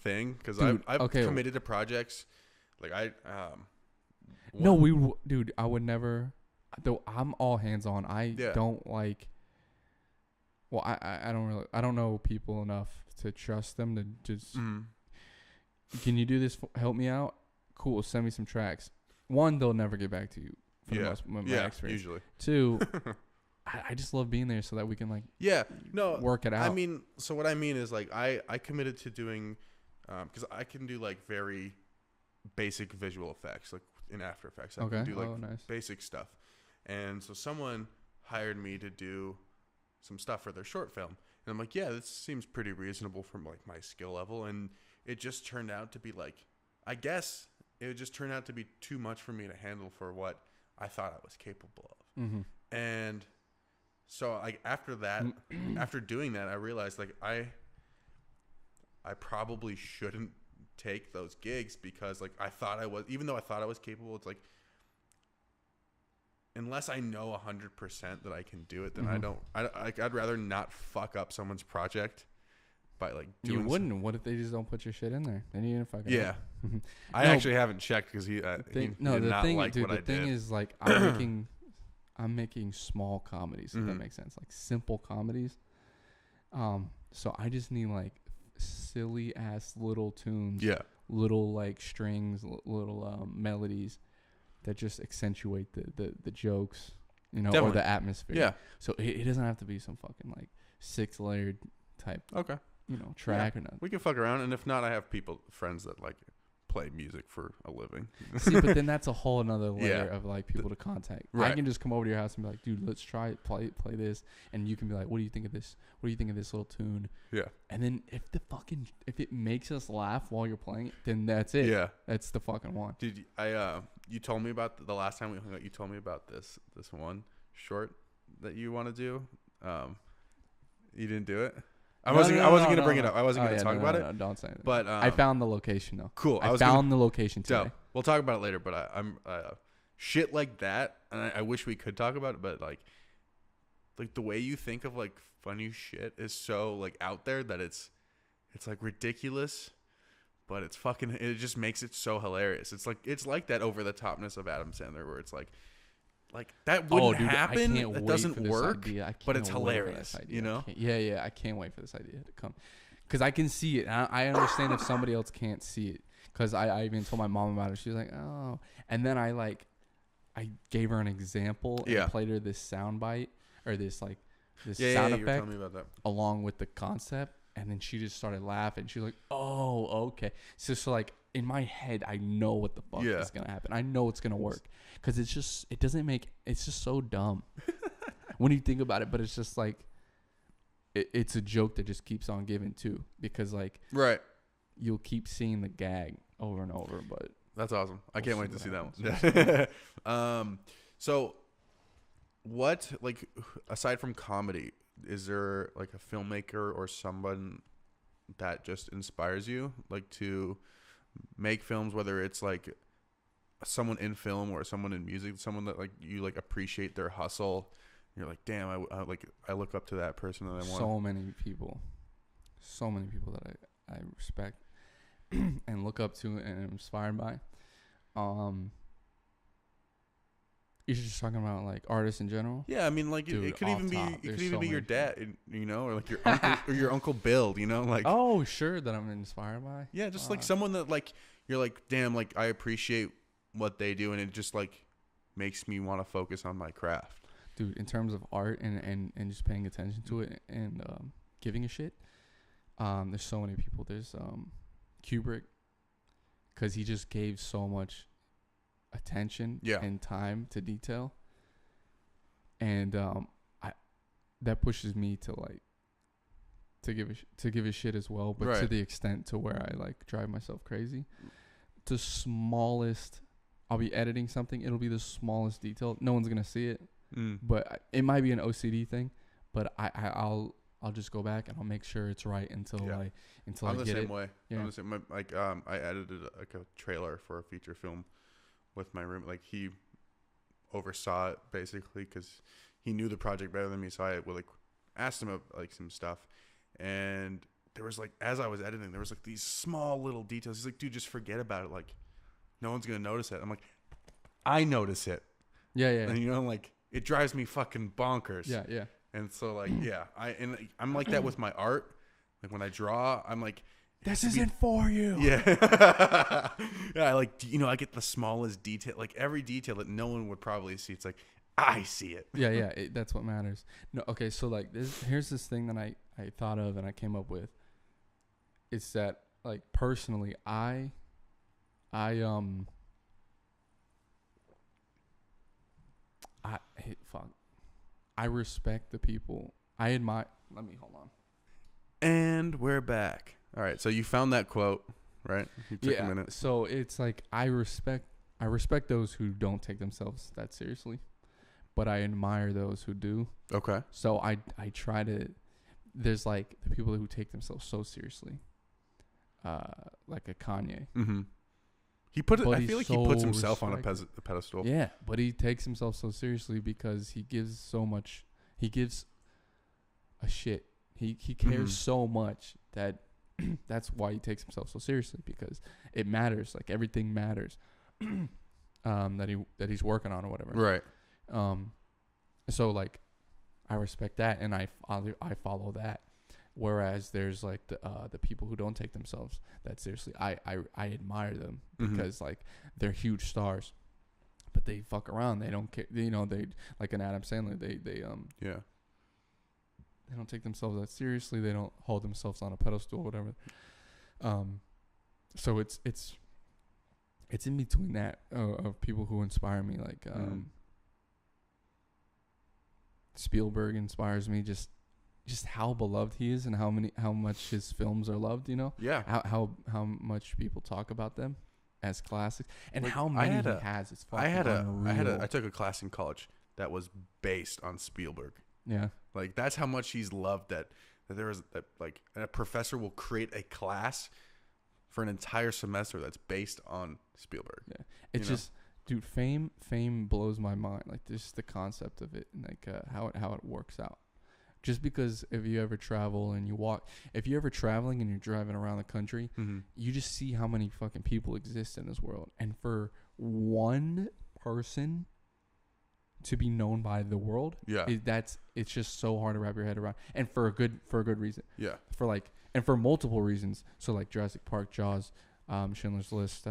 thing, because I've committed to projects. Like dude, I would never. Though I'm all hands on. I don't like. Well, I don't know people enough to trust them to just. Can you do this? Help me out. Cool. Send me some tracks. 1, they'll never get back to you. For my experience. Usually. 2, I just love being there so that we can like work it out. I mean, so what I mean is like I committed to doing because I can do like very basic visual effects like in After Effects. I can do like nice. basic stuff, and so someone hired me to do some stuff for their short film, and I'm like, yeah, this seems pretty reasonable from like my skill level, and it just turned out to be like, I guess it just turned out to be too much for me to handle for what I thought I was capable of. Mm-hmm. And so like after that, after doing that, I realized like I probably shouldn't take those gigs because like I thought I was, even though I thought I was capable, it's like unless I know 100% that I can do it, then I'd rather not fuck up someone's project by like doing. You wouldn't. What if they just don't put your shit in there? Then you're gonna fuck it up. I actually haven't checked because he the did thing, not like dude, what I the thing did. is like I'm making small comedies. If that makes sense, like simple comedies. So I just need like silly ass little tunes. Yeah. Little like strings, little melodies that just accentuate the jokes, you know, Definitely. or the atmosphere. Yeah. So it doesn't have to be some fucking like 6-layered type, Okay. you know, track or nothing. We can fuck around, and if not, I have friends that like play music for a living. See, but then that's a whole another layer of like people to contact. Right. I can just come over to your house and be like, dude, let's try it, play this, and you can be like, what do you think of this? What do you think of this little tune? Yeah. And then if it makes us laugh while you're playing it, then that's it. Yeah. That's the fucking one. Dude, you told me about the last time we hung out. You told me about this one short that you want to do. You didn't do it. I wasn't gonna bring it up. I wasn't gonna talk about it. No, don't say it. But I found the location though. Cool. I found the location today. So we'll talk about it later. But I'm shit like that, and I wish we could talk about it. But like the way you think of like funny shit is so like out there that it's like ridiculous, but it's fucking. It just makes it so hilarious. It's like that over the topness of Adam Sandler, where it's like that wouldn't happen. It doesn't work, but it's hilarious. You know? Yeah. I can't wait for this idea to come, because I can see it. I understand if somebody else can't see it, because I even told my mom about it. She was like, oh, and then I gave her an example and played her this sound bite or this sound effect you were telling me about that. along with the concept, and then she just started laughing. She was like, oh, okay. So like in my head, I know what the fuck is gonna happen. I know it's gonna work, because it's just so dumb when you think about it. But it's just like it's a joke that just keeps on giving too, because like you'll keep seeing the gag over and over. But that's awesome. I can't wait to see that one. So what, like, aside from comedy, is there like a filmmaker or someone that just inspires you, like, to make films, whether it's like someone in film or someone in music, someone that like you like appreciate their hustle, and you're like, damn, I look up to that person, and I want so many people that I respect and look up to and am inspired by. You're just talking about like artists in general? Yeah, I mean, like, dude, it could even be your dad, you know, or like your uncle or your Uncle Bill, you know, like. Oh, sure, that I'm inspired by. Yeah, just like someone that like you're like, damn, like I appreciate what they do, and it just like makes me want to focus on my craft. Dude, in terms of art and just paying attention to it and giving a shit, there's so many people. There's Kubrick, because he just gave so much attention and time to detail, and that pushes me to like to give a shit as well, but to the extent to where I like drive myself crazy. The smallest, I'll be editing something, it'll be the smallest detail, no one's gonna see it, but it might be an OCD thing, but I'll just go back and I'll make sure it's right until I get it. I'm the same way. I'm the same way. Like I edited like a trailer for a feature film with my roommate. Like, he oversaw it basically because he knew the project better than me. So I would like asked him like some stuff, and there was like, as I was editing, there was like these small little details. He's like, dude, just forget about it. Like, no one's gonna notice it. I'm like, I notice it. Yeah. And you know, like, it drives me fucking bonkers. Yeah. And so like, I'm like that with my art. Like, when I draw, I'm like, this isn't for you. Yeah. I like, you know, I get the smallest detail, like every detail that no one would probably see. It's like, I see it. Yeah, that's what matters. No, okay, so like here's this thing that I thought of and I came up with. It's that like personally, I fuck. I respect the people. I admire. Let me hold on. And we're back. All right, so you found that quote, right? You took a minute. So it's like I respect those who don't take themselves that seriously, but I admire those who do. Okay. So I try to. There's like the people who take themselves so seriously, like a Kanye. Mm-hmm. He put it. But I feel like he puts himself on a pedestal. Yeah, but he takes himself so seriously because he gives so much. He gives a shit. He cares so much that that's why he takes himself so seriously, because it matters. Like everything matters. that he's working on or whatever. Right. So like, I respect that and I follow that. Whereas there's like the people who don't take themselves that seriously. I admire them because like they're huge stars, but they fuck around. They don't care. You know, they like an Adam Sandler. They They don't take themselves that seriously. They don't hold themselves on a pedestal or whatever. So it's in between that of people who inspire me. Like Spielberg inspires me, just how beloved he is and how much his films are loved. You know, how much people talk about them as classics and like how many he has. It's fucking unreal. I took a class in college that was based on Spielberg. Yeah. Like that's how much he's loved that there is that like a professor will create a class for an entire semester that's based on Spielberg. Yeah. It's just dude, fame blows my mind. Like just the concept of it and like how it works out. Just because if you ever travel and if you're ever traveling and you're driving around the country, you just see how many fucking people exist in this world. And for one person to be known by the world, it's just so hard to wrap your head around, and for a good reason. Yeah. For multiple reasons. So like Jurassic Park, Jaws, Schindler's List,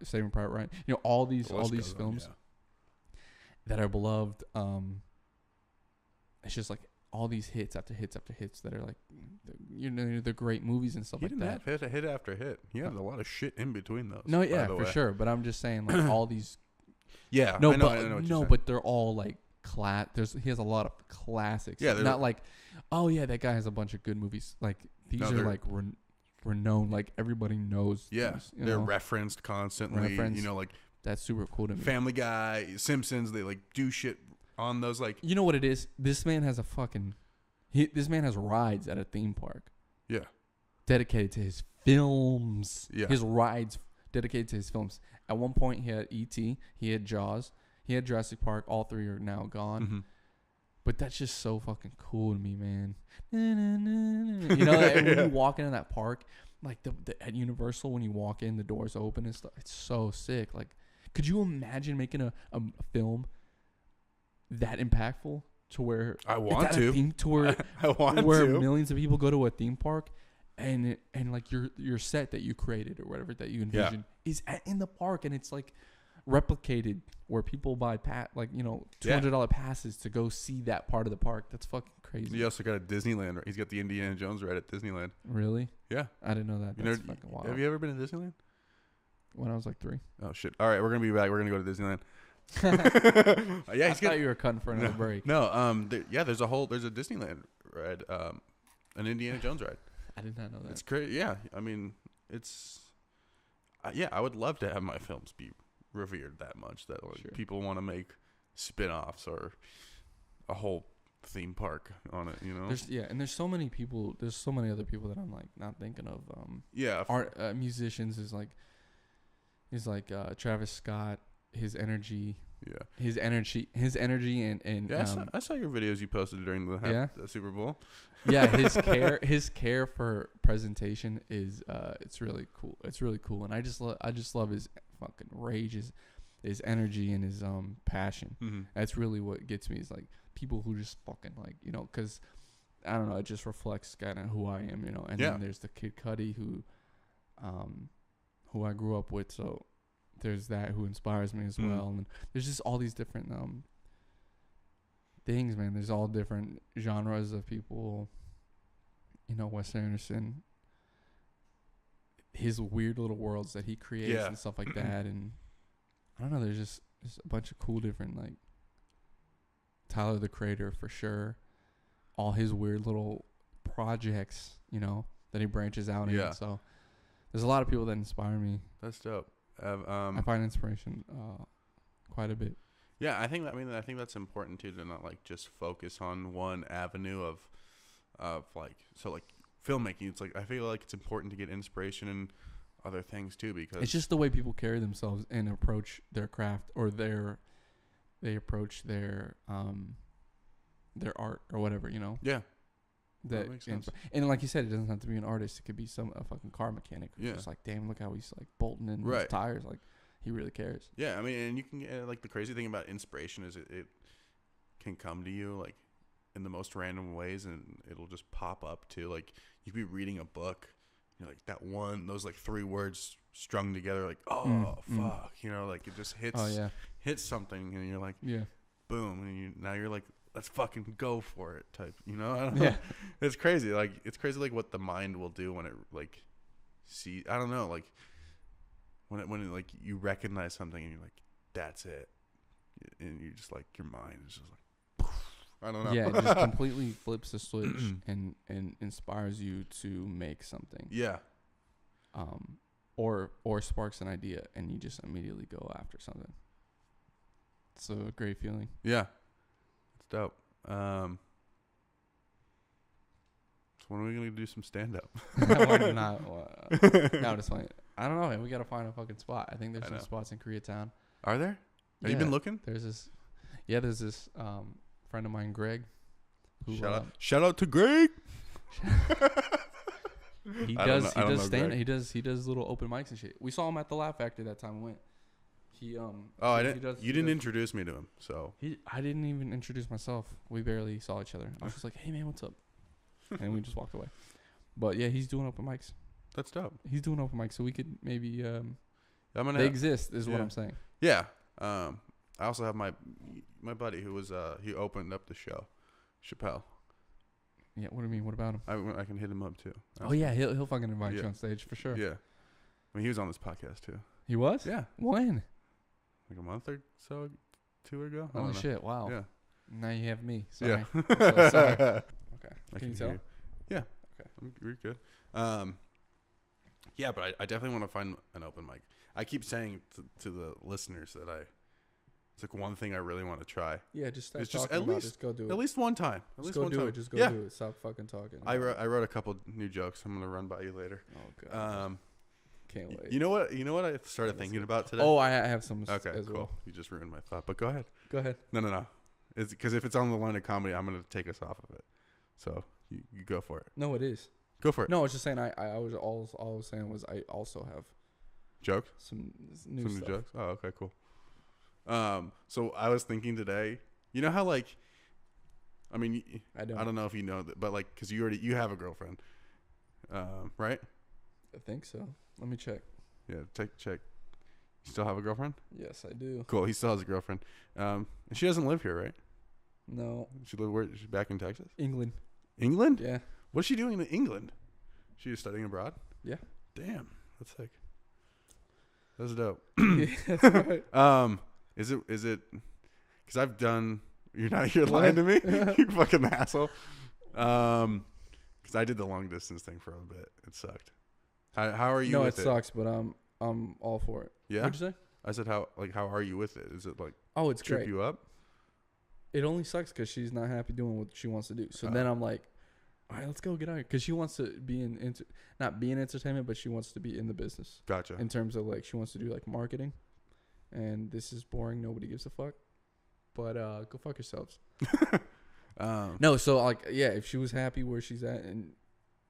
Saving Private Ryan. You know, all these films that are beloved. It's just like all these hits after hits after hits that are like, you know, the great movies and stuff like that. He didn't have hit after hit. He had a lot of shit in between those. No, yeah, for sure. But I'm just saying, like all these. Yeah, no, I know what you're saying. But they're all like he has a lot of classics. Yeah, not like, oh yeah, that guy has a bunch of good movies. Like these are like renowned. Like everybody knows. Yeah, these, they're referenced constantly. You know, like that's super cool to me. Family Guy, Simpsons, they like do shit on those. Like, you know what it is? This man has this man has rides at a theme park. Yeah, dedicated to his films. Yeah, his rides dedicated to his films. At one point, he had E.T., he had Jaws, he had Jurassic Park. All three are now gone. But that's just so fucking cool to me, man. You know, when you walk into that park, like at Universal, when you walk in, the doors open and stuff. It's so sick. Like, could you imagine making a film that impactful to where I want to where I want where to. Millions of people go to a theme park? And like your set that you created or whatever that you envisioned is in the park, and it's like replicated where people buy $200 passes to go see that part of the park. That's fucking crazy. He also got a Disneyland. Right? He's got the Indiana Jones ride at Disneyland. Really? Yeah. I didn't know that. That's fucking wild. Have you ever been to Disneyland? When I was like 3. Oh shit! All right, we're gonna be back. We're gonna go to Disneyland. I thought you were cutting for another break. No. There's a Disneyland ride, an Indiana Jones ride. I did not know that. It's crazy. Yeah, I mean, it's. I would love to have my films be revered that much that people want to make spin-offs or a whole theme park on it. You know. There's so many people. There's so many other people that I'm like not thinking of. Musicians is like Travis Scott. His energy. Yeah. His energy and I saw your videos you posted during the Super Bowl. Yeah, his care for presentation is it's really cool. It's really cool, and I just love his fucking rage, his energy and his passion. That's really what gets me. Is like people who just fucking like, you know, because I don't know, it just reflects kind of who I am, you know. And then there's the Kid Cudi who I grew up with, so there's that who inspires me as well, and there's just all these different things, man. There's all different genres of people. You know, Wes Anderson, his weird little worlds that he creates and stuff like that, and I don't know. There's just a bunch of cool different, like, Tyler the Creator for sure. All his weird little projects, you know, that he branches out in. So there's a lot of people that inspire me. That's dope. I find inspiration quite a bit. Yeah, I think that's important too, to not like just focus on one avenue of like, so like filmmaking. It's like I feel like it's important to get inspiration in other things too, because it's just the way people carry themselves and approach their craft, or they approach their art or whatever, you know. Yeah. That makes sense. And like you said, it doesn't have to be an artist. It could be a fucking car mechanic who's just like, damn, look how he's like bolting in his tires. Like, he really cares. Yeah, I mean, and you can get, like, the crazy thing about inspiration is it can come to you like in the most random ways, and it'll just pop up too. Like, you could be reading a book, you know, like those like 3 words strung together, like, oh fuck, you know, like it just hits something, and you're like, boom, and now you're like, let's fucking go for it type, you know? I don't know. It's crazy. Like, what the mind will do when it, like, I don't know, like, when it, like, you recognize something and you're like, that's it. And you just, like, your mind is just like, I don't know. Yeah, it just completely flips the switch and inspires you to make something. Yeah. Or sparks an idea, and you just immediately go after something. It's a great feeling. Yeah. Dope. So when are we gonna do some stand up? No, just funny. I don't know, man. We gotta find a fucking spot. I think there's some spots in Koreatown. Are there? Have you been looking? There's this friend of mine, Greg. Who, shout out to Greg. He does little open mics and shit. We saw him at the Laugh Factory that time we went. You didn't introduce me to him, so I didn't even introduce myself. We barely saw each other. I was just like, "Hey man, what's up?" And we just walked away. But yeah, he's doing open mics. That's dope. He's doing open mics, so we could maybe they exist, is what I'm saying. Yeah. I also have my buddy who was he opened up the show, Chappelle. Yeah. What do you mean? What about him? I can hit him up too. He'll fucking invite you on stage for sure. Yeah. I mean, he was on this podcast too. He was? Yeah. When? Like a month or so, 2 ago. Holy shit! Wow. Yeah. Now you have me. Sorry. Yeah. So sorry. Okay. Can you tell? Yeah. Okay. We're good. Yeah, but I definitely want to find an open mic. I keep saying to the listeners that it's like one thing I really want to try. Yeah, just start talking about it. Just go do it. At least one time. Just go do it. Just go do it. Stop fucking talking. I wrote a couple new jokes. I'm gonna run by you later. Oh god. Can't wait. You know what I started thinking about today? Oh, I have some as cool. Well. You just ruined my thought, but go ahead. Go ahead. No. It's because if it's on the line of comedy, I'm gonna take us off of it. So you go for it. No, it is. Go for it. No, I was just saying. I was all I was saying was I also have jokes. Some new jokes. Oh, okay, cool. So I was thinking today. You know how, like, I mean, I don't know if you know that, but like, because you have a girlfriend, right? I think so. Let me check. Yeah, check. You still have a girlfriend? Yes, I do. Cool. He still has a girlfriend. And she doesn't live here, right? No. She's back in Texas? England. England? Yeah. What's she doing in England? She was studying abroad? Yeah. Damn. That's sick. That's dope. Yeah, that's right. Is it because I've done, you're lying to me? You fucking asshole. Because I did the long distance thing for a bit. It sucked. How are you with it? No, it sucks, but I'm all for it. Yeah? What'd you say? I said, how are you with it? Is it like, oh, it's trip great. you up? It only sucks because she's not happy doing what she wants to do. So then I'm like, all right, let's go get out here. Because she wants to be not be in entertainment, but she wants to be in the business. Gotcha. In terms of, like, she wants to do, like, marketing. And this is boring. Nobody gives a fuck. But go fuck yourselves. No, so, like, yeah, if she was happy where she's at and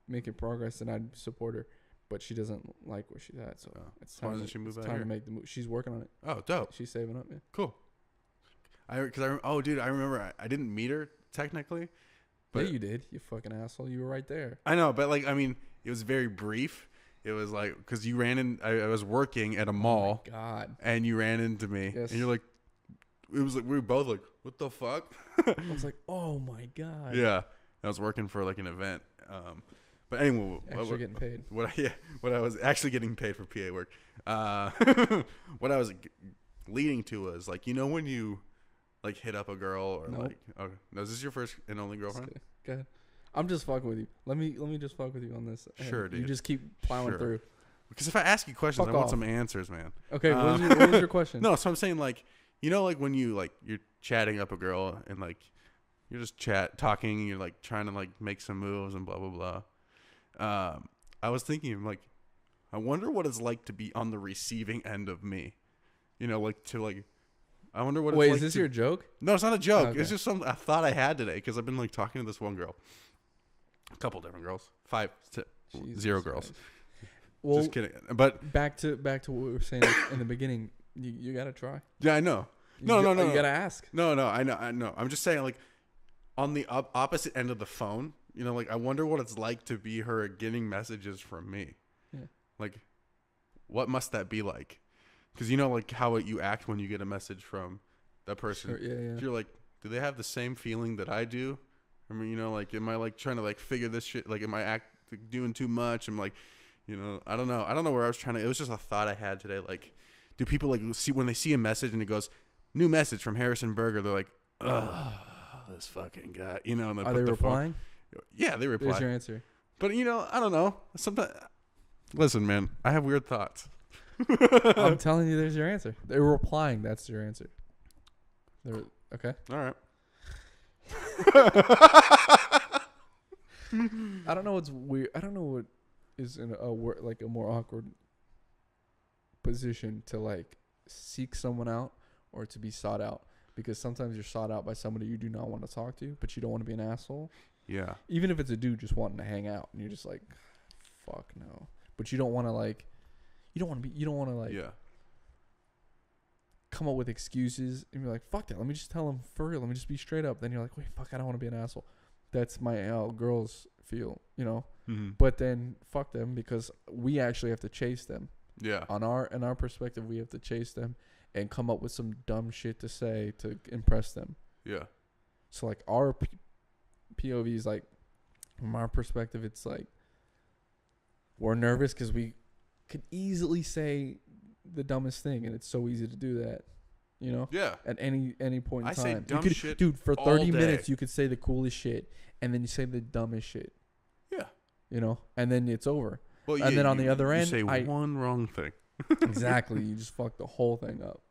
making progress, then I'd support her. But she doesn't like where she's at, so it's time. Why doesn't she move out time here? to make the move. She's working on it. Oh, dope. She's saving up, yeah. Cool. I remember I didn't meet her technically. But yeah, you did. You fucking asshole. You were right there. I know, but like, I mean, it was very brief, It was like because you ran in. I was working at a mall. Oh my God. And you ran into me, Yes. and you're like, it was like we were both like, what the fuck? I was like, oh my God. Yeah, I was working for like an event. But anyway, Actually getting paid. What I was actually getting paid for PA work. What I was leading to was like, you know, when you like hit up a girl or Nope. like, okay, no, is this your first and only girlfriend? Okay, go ahead. I'm just fucking with you. Let me just fuck with you on this. And Sure, dude. You just keep plowing Sure. through. Because if I ask you questions, Fuck I want off. some answers, man. Okay, what was your question? No, so I'm saying like, you know, like when you like you're chatting up a girl and like you're just talking and you're like trying to like make some moves and blah blah blah. I was thinking like, I wonder what it's like to be on the receiving end of me. You know, like to like, I wonder what. Wait, it's like is this to, your joke? No, it's not a joke. Okay. It's just something I thought I had today because I've been like talking to this one girl, a couple different girls, Jesus 0 girls. Christ. Well, Just kidding. But back to what we were saying in the beginning. You gotta try. yeah, I know. You gotta ask. No, I know. I'm just saying, like, on the opposite end of the phone, you know, like, I wonder what it's like to be her getting messages from me. Yeah. Like, what must that be like? Because you know, like, how you act when you get a message from that person. Sure, yeah. You're like, do they have the same feeling that I do? I mean, you know, like, am I, like, trying to, like, figure this shit? Like, am I doing too much? I'm like, you know, I don't know. I don't know where I was trying to. It was just a thought I had today. Like, do people, like, see when they see a message and it goes, new message from Harrison Berger, they're like, ugh, this fucking guy, you know, and Are they replying? Yeah, they reply. There's your answer. But, you know, I don't know. Sometimes, listen, man, I have weird thoughts. I'm telling you, there's your answer. They're replying. That's your answer. Okay. All right. I don't know what's weird. I don't know what is in a more awkward position to like seek someone out or to be sought out, because sometimes you're sought out by somebody you do not want to talk to, but you don't want to be an asshole. Yeah. Even if it's a dude just wanting to hang out and you're just like, fuck no. But you don't want to like, you don't want to like Yeah. come up with excuses and you're like, fuck that. Let me just tell him for real. Let me just be straight up. Then you're like, wait, fuck, I don't want to be an asshole. That's my how girls feel, you know. Mm-hmm. But then fuck them, because we actually have to chase them. Yeah. In our perspective, we have to chase them and come up with some dumb shit to say to impress them. Yeah. So like our POV is like, from our perspective, it's like we're nervous because we could easily say the dumbest thing, and it's so easy to do that, you know. Yeah. At any point in I time, say dumb you could, shit dude. For all 30 day. minutes, you could say the coolest shit, and then you say the dumbest shit. Yeah. You know, and then it's over. Well, And then on the other end, you say one wrong thing. Exactly. You just fuck the whole thing up.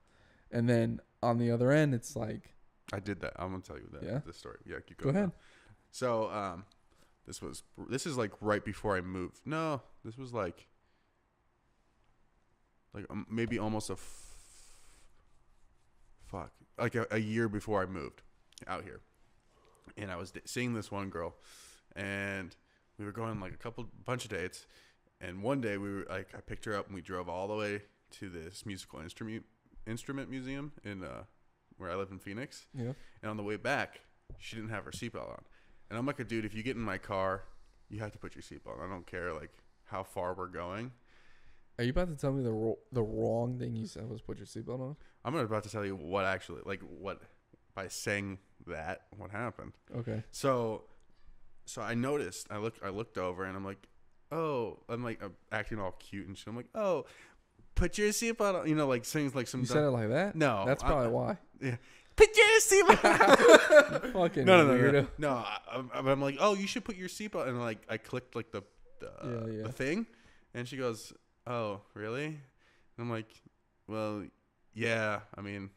And then on the other end, it's like, I did that. I'm gonna tell you that. Yeah? This story. Yeah, keep Go going. ahead. So, this is like right before I moved. No, this was like maybe almost a year before I moved out here, and I was seeing this one girl, and we were going like bunch of dates, and one day we were like, I picked her up and we drove all the way to this musical instrument museum in where I live in Phoenix. yeah. And on the way back, she didn't have her seatbelt on. And I'm like, dude, if you get in my car, you have to put your seatbelt on. I don't care like how far we're going. Are you about to tell me the wrong thing you said was put your seatbelt on? I'm about to tell you what actually, by saying that, what happened. Okay. So I noticed, I looked over and I'm like, oh, I'm acting all cute and shit. I'm like, oh, put your seatbelt on. You know, like saying like some. You said it like that? No. That's probably why. Yeah. Put your seatbelt. Fucking No. weirdo. No, I'm like, oh, you should put your seatbelt. And like, I clicked like the thing, and she goes, oh, really? And I'm like, well, yeah. I mean,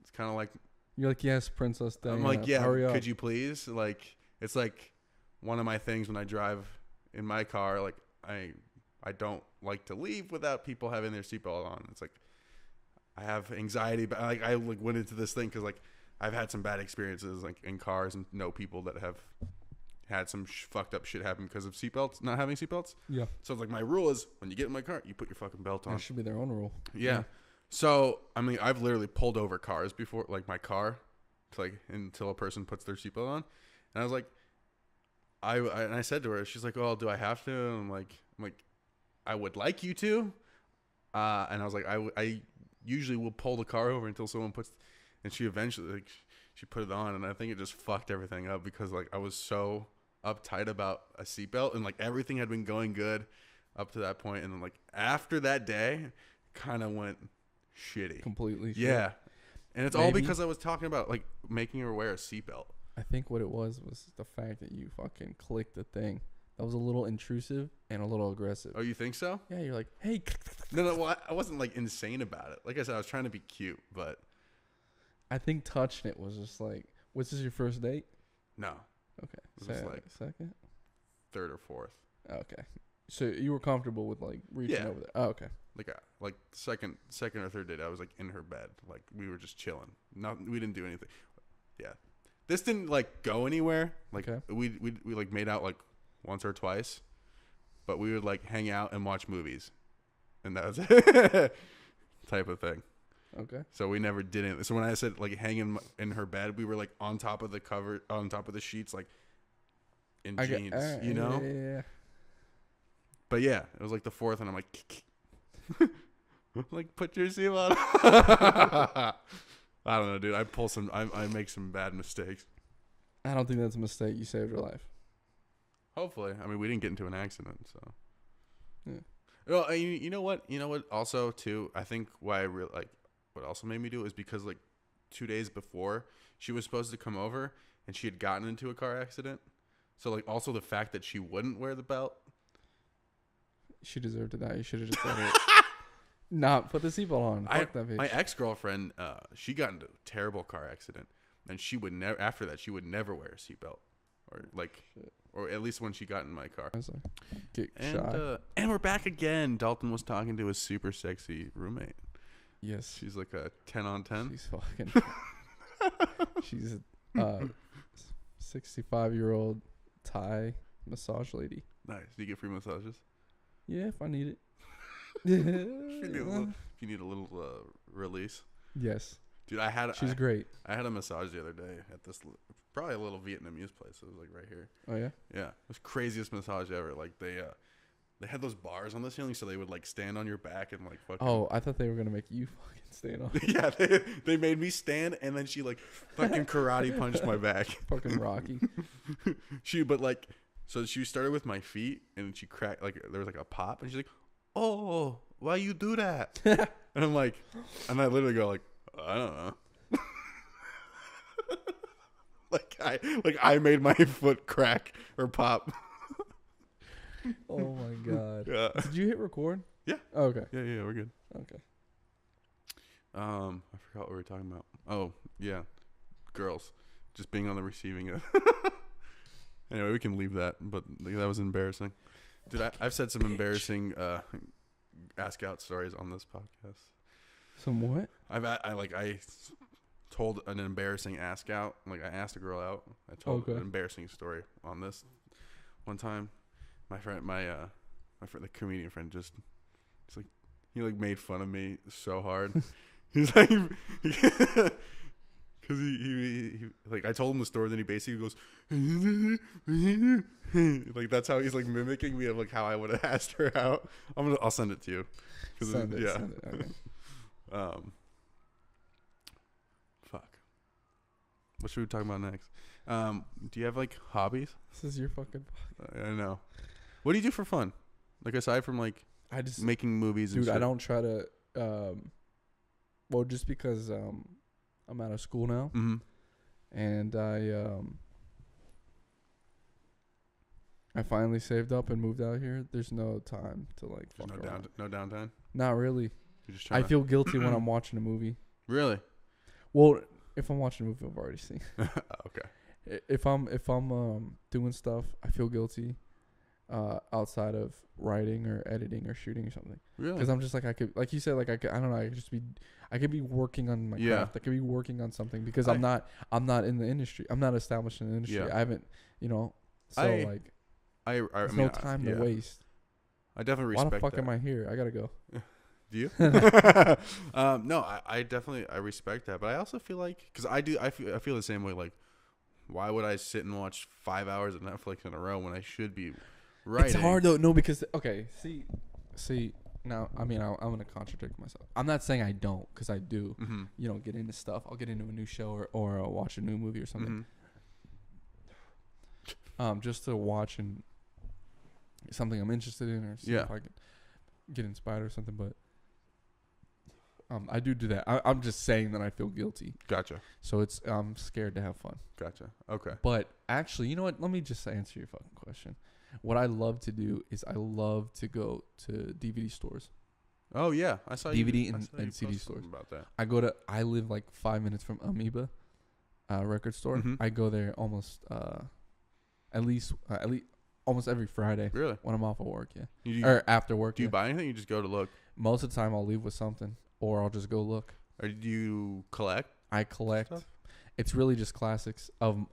it's kind of like. You're like, yes, Princess Diana. I'm like, yeah. Hurry up. Could you please? Like, it's like one of my things when I drive in my car. Like, I don't like to leave without people having their seatbelt on. It's like I have anxiety, but like I went into this thing because like I've had some bad experiences like in cars and know people that have had some fucked up shit happen because of seatbelts, not having seatbelts. Yeah. So it's like my rule is when you get in my car, you put your fucking belt on. That should be their own rule. Yeah. So I mean, I've literally pulled over cars before, like my car, to like until a person puts their seatbelt on, and I was like, I said to her, she's like, "Oh, do I have to?" And I'm like, I would like you to. And I was like, I usually will pull the car over until someone puts, and she eventually, like, she put it on, and I think it just fucked everything up because, like, I was so uptight about a seatbelt, and, like, everything had been going good up to that point, and then, like, after that day, kind of went shitty. Completely shitty. Yeah. And it's all because I was talking about, like, making her wear a seatbelt. I think what it was the fact that you fucking clicked the thing. That was a little intrusive and a little aggressive. Oh, you think so? Yeah, you're like, hey. No, well, I wasn't, like, insane about it. Like I said, I was trying to be cute, but. I think touching it was just like, was this your first date? No. Okay. It was like second? Third or fourth. Okay. So you were comfortable with, like, reaching over there. Oh, okay. Like second or third date, I was, like, in her bed. Like, we were just chilling. We didn't do anything. Yeah. This didn't, like, go anywhere. Like, okay. we like, made out, like, once or twice. But we would, like, hang out and watch movies. And that was it. Type of thing. Okay. So we never did it. So when I said, like, hang in her bed, we were, like, on top of the cover, on top of the sheets, like, in jeans, you know? Yeah. But, yeah, it was, like, the fourth, and I'm like, like, put your seatbelt on. I don't know, dude. I make some bad mistakes. I don't think that's a mistake. You saved her life. Hopefully. I mean, we didn't get into an accident, so. Yeah. Well, you know what? You know what? Also, too, I think why I really, like, what also made me do it is because, like, 2 days before, she was supposed to come over, and she had gotten into a car accident. So, like, also the fact that she wouldn't wear the belt. She deserved to die. You should have just let her not put the seatbelt on. Fuck that bitch. My ex-girlfriend, she got into a terrible car accident, and she would never. After that, she would never wear a seatbelt, or like, or at least when she got in my car. Get shot. And we're back again. Dalton was talking to his super sexy roommate. Yes, she's like a 10 on 10. She's fucking. She's a 65-year-old Thai massage lady. Nice. Do you get free massages? Yeah, if I need it. If you need a little release. Yes. Dude, she's great. I had a massage the other day at this probably a little Vietnamese place. It was like right here. Oh yeah? Yeah. It was craziest massage ever. Like they had those bars on the ceiling so they would like stand on your back and like fucking. Oh, I thought they were going to make you fucking stand on. Yeah, they made me stand and then she like fucking karate punched my back. Fucking Rocky. So she started with my feet and she cracked like there was like a pop and she's like, "Oh, why you do that?" And I'm like, and I literally go like, "I don't know." I made my foot crack or pop. Oh my god. Yeah. Did you hit record? Yeah. Oh, okay. Yeah, we're good. Okay. I forgot what we were talking about. Oh, yeah. Girls. Just being on the receiving end. Anyway, we can leave that, but that was embarrassing. Dude, I've said some embarrassing ask out stories on this podcast. Some what? I told an embarrassing ask out. Like I asked a girl out. I told an embarrassing story on this one time. My friend, the comedian friend, he made fun of me so hard. He's like, because he like I told him the story, then he basically goes, like that's how he's like mimicking me of like how I would have asked her out. I'll send it to you. Send it. Okay. Fuck. What should we talk about next? Do you have like hobbies? This is your fucking. I know. What do you do for fun? Like aside from like I just making movies. Dude, I don't try to. Well, just because I'm out of school now, and I finally saved up and moved out here. There's no time to like. No downtime. Not really. You're just I feel guilty when I'm watching a movie. Really? Well, if I'm watching a movie I've already seen. Okay. If I'm doing stuff, I feel guilty. Outside of writing or editing or shooting or something. Really? Because I'm just like, I could, like you said, like I don't know, I could be working on my craft. I could be working on something because I'm not in the industry. I'm not established in the industry. Yeah. I haven't, so there's no time to waste. I definitely respect that. Why the fuck am I here? I gotta go. Do you? No, I definitely respect that, but I also feel like because I feel the same way. Like, why would I sit and watch 5 hours of Netflix in a row when I should be writing? It's hard though. No, because see, See, now, I mean, I'm going to contradict myself. I'm not saying I don't, because I do. You know, get into stuff. I'll get into a new show or watch a new movie or something. Just to watch and something I'm interested in or see if I can get inspired or something. But I do that. I'm just saying that I feel guilty. Gotcha. So I'm scared to have fun. Gotcha. Okay. But actually, you know what? Let me just answer your fucking question. What I love to do is I love to go to DVD stores. Oh yeah, I saw DVD you, and CD stores. About that. I live like 5 minutes from Amoeba record store. I go there almost at least almost every Friday. Really? When I'm off of work, or after work. Do you buy anything? You just go to look. Most of the time, I'll leave with something, or I'll just go look. Or do you collect? I collect. Stuff? It's really just classics of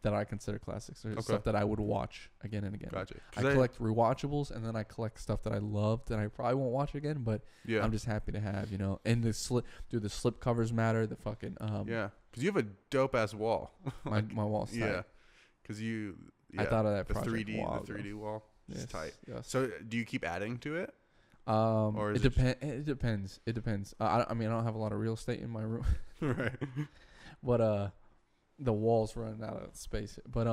that I consider classics. There's stuff that I would watch again and again. Gotcha. I collect rewatchables, and then I collect stuff that I loved that I probably won't watch again, but I'm just happy to have, you know. And the slip covers matter. The fucking because you have a dope ass wall. my wall's tight. Yeah, because I thought of that the project 3D wall, the 3D wall. It's tight. Yes. So do you keep adding to it? Or it depends. It depends. I mean, I don't have a lot of real estate in my room. Right. But the walls run out of space. But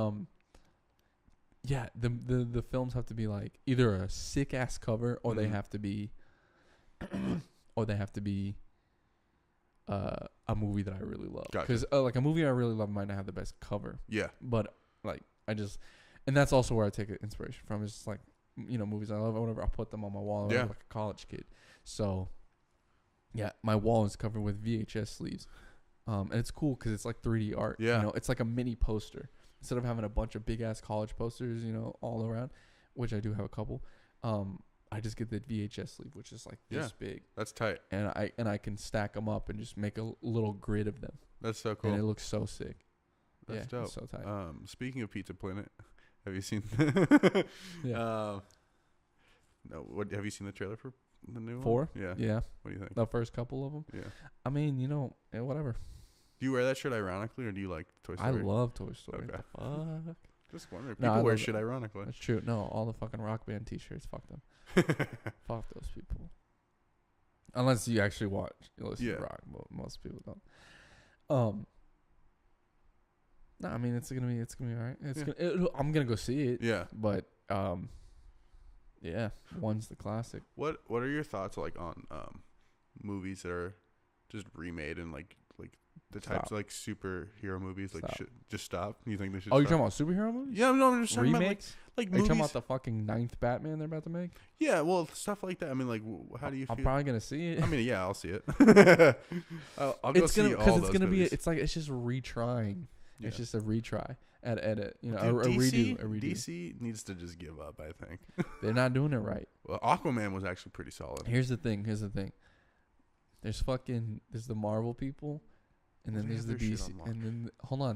yeah, the films have to be like either a sick ass cover or they have to be a movie that I really love. Because like a movie I really love might not have the best cover. Yeah. But like and that's also where I take inspiration from. It's just like, you know, movies I love or whatever. I'll put them on my wall. Yeah. Like a college kid. So yeah, my wall is covered with VHS sleeves. And it's cool because it's like 3D art. Yeah. You know, it's like a mini poster. Instead of having a bunch of big ass college posters, you know, all around, which I do have a couple. I just get the VHS sleeve, which is like this big. That's tight. And I can stack them up and just make a little grid of them. That's so cool. And it looks so sick. That's dope. It's so tight. Speaking of Pizza Planet, have you seen? No. Have you seen the trailer for the new 4? one? Yeah. Yeah. What do you think? The first couple of them. Yeah. I mean, you know, whatever. Do you wear that shirt ironically, or do you like Toy Story? I love Toy Story. Okay. The fuck? Just wondering. People wear shit ironically. That's true. No, all the fucking Rock Band T-shirts. Fuck them. Fuck those people. Unless you actually listen to rock, but most people don't. No, I mean it's gonna be alright. I'm gonna go see it. Yeah. But yeah, one's the classic. What are your thoughts like on movies that are just remade and like the types of like superhero movies like should just stop? You think they should? Oh, you're talking about superhero movies? Yeah, no, I'm just talking remakes. Like are movies. You talking about the fucking 9th Batman they're about to make? Yeah, well, stuff like that. I mean, like, how do you feel? I'm probably gonna see it. I mean, yeah, I'll see it. I'll go see all those because it's gonna movies. be. It's like it's just retrying. Yeah. It's just a retry at it. You know, Dude, a redo. DC needs to just give up. I think they're not doing it right. Well, Aquaman was actually pretty solid. Here's the thing. There's the Marvel people, and then there's the DC, and then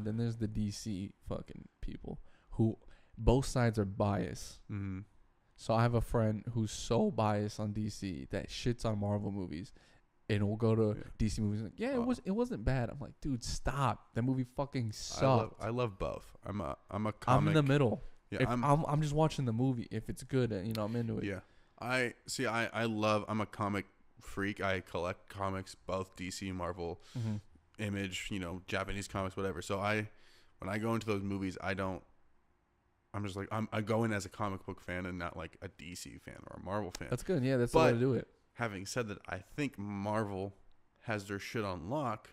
then there's the DC fucking people who both sides are biased. Mm-hmm. So I have a friend who's so biased on DC that shits on Marvel movies, and will go to DC movies and like, it wasn't bad. I'm like, dude, stop. That movie fucking sucked. I love both. I'm a comic. I'm in the middle. Yeah, I'm just watching the movie. If it's good, you know, I'm into it. Yeah, I'm a comic freak. I collect comics, both DC, Marvel, Image, you know, Japanese comics, whatever. So when I go into those movies, I'm just like I go in as a comic book fan and not like a DC fan or a Marvel fan. That's good. Yeah, that's the way to do it. Having said that, I think Marvel has their shit on lock,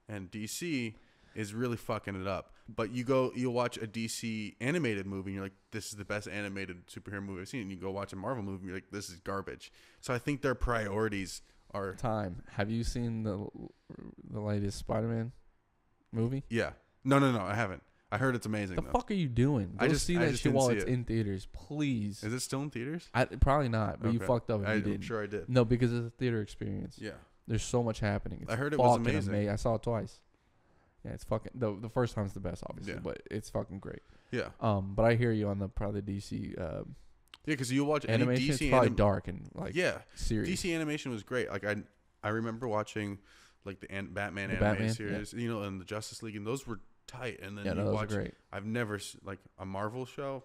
and DC is really fucking it up. But you'll watch a DC animated movie, and you're like, this is the best animated superhero movie I've seen. And you go watch a Marvel movie, and you're like, this is garbage. So I think their priorities are... Have you seen the latest Spider-Man movie? Yeah. No, I haven't. I heard it's amazing. The fuck are you doing? Go see that shit while it's in theaters, please. Is it still in theaters? Probably not, but you fucked up if you didn't. I'm sure I did. No, because it's a theater experience. Yeah. There's so much happening. I heard it was amazing. I saw it twice. Yeah, it's fucking... The first time's the best, obviously, but it's fucking great. Yeah. But I hear you on probably DC... yeah, because you'll watch animation. Any DC it's probably dark and like series. DC animation was great. Like I remember watching like the Batman animated series, you know, and the Justice League, and those were tight. And then you those watch. are great. I've never like a Marvel show.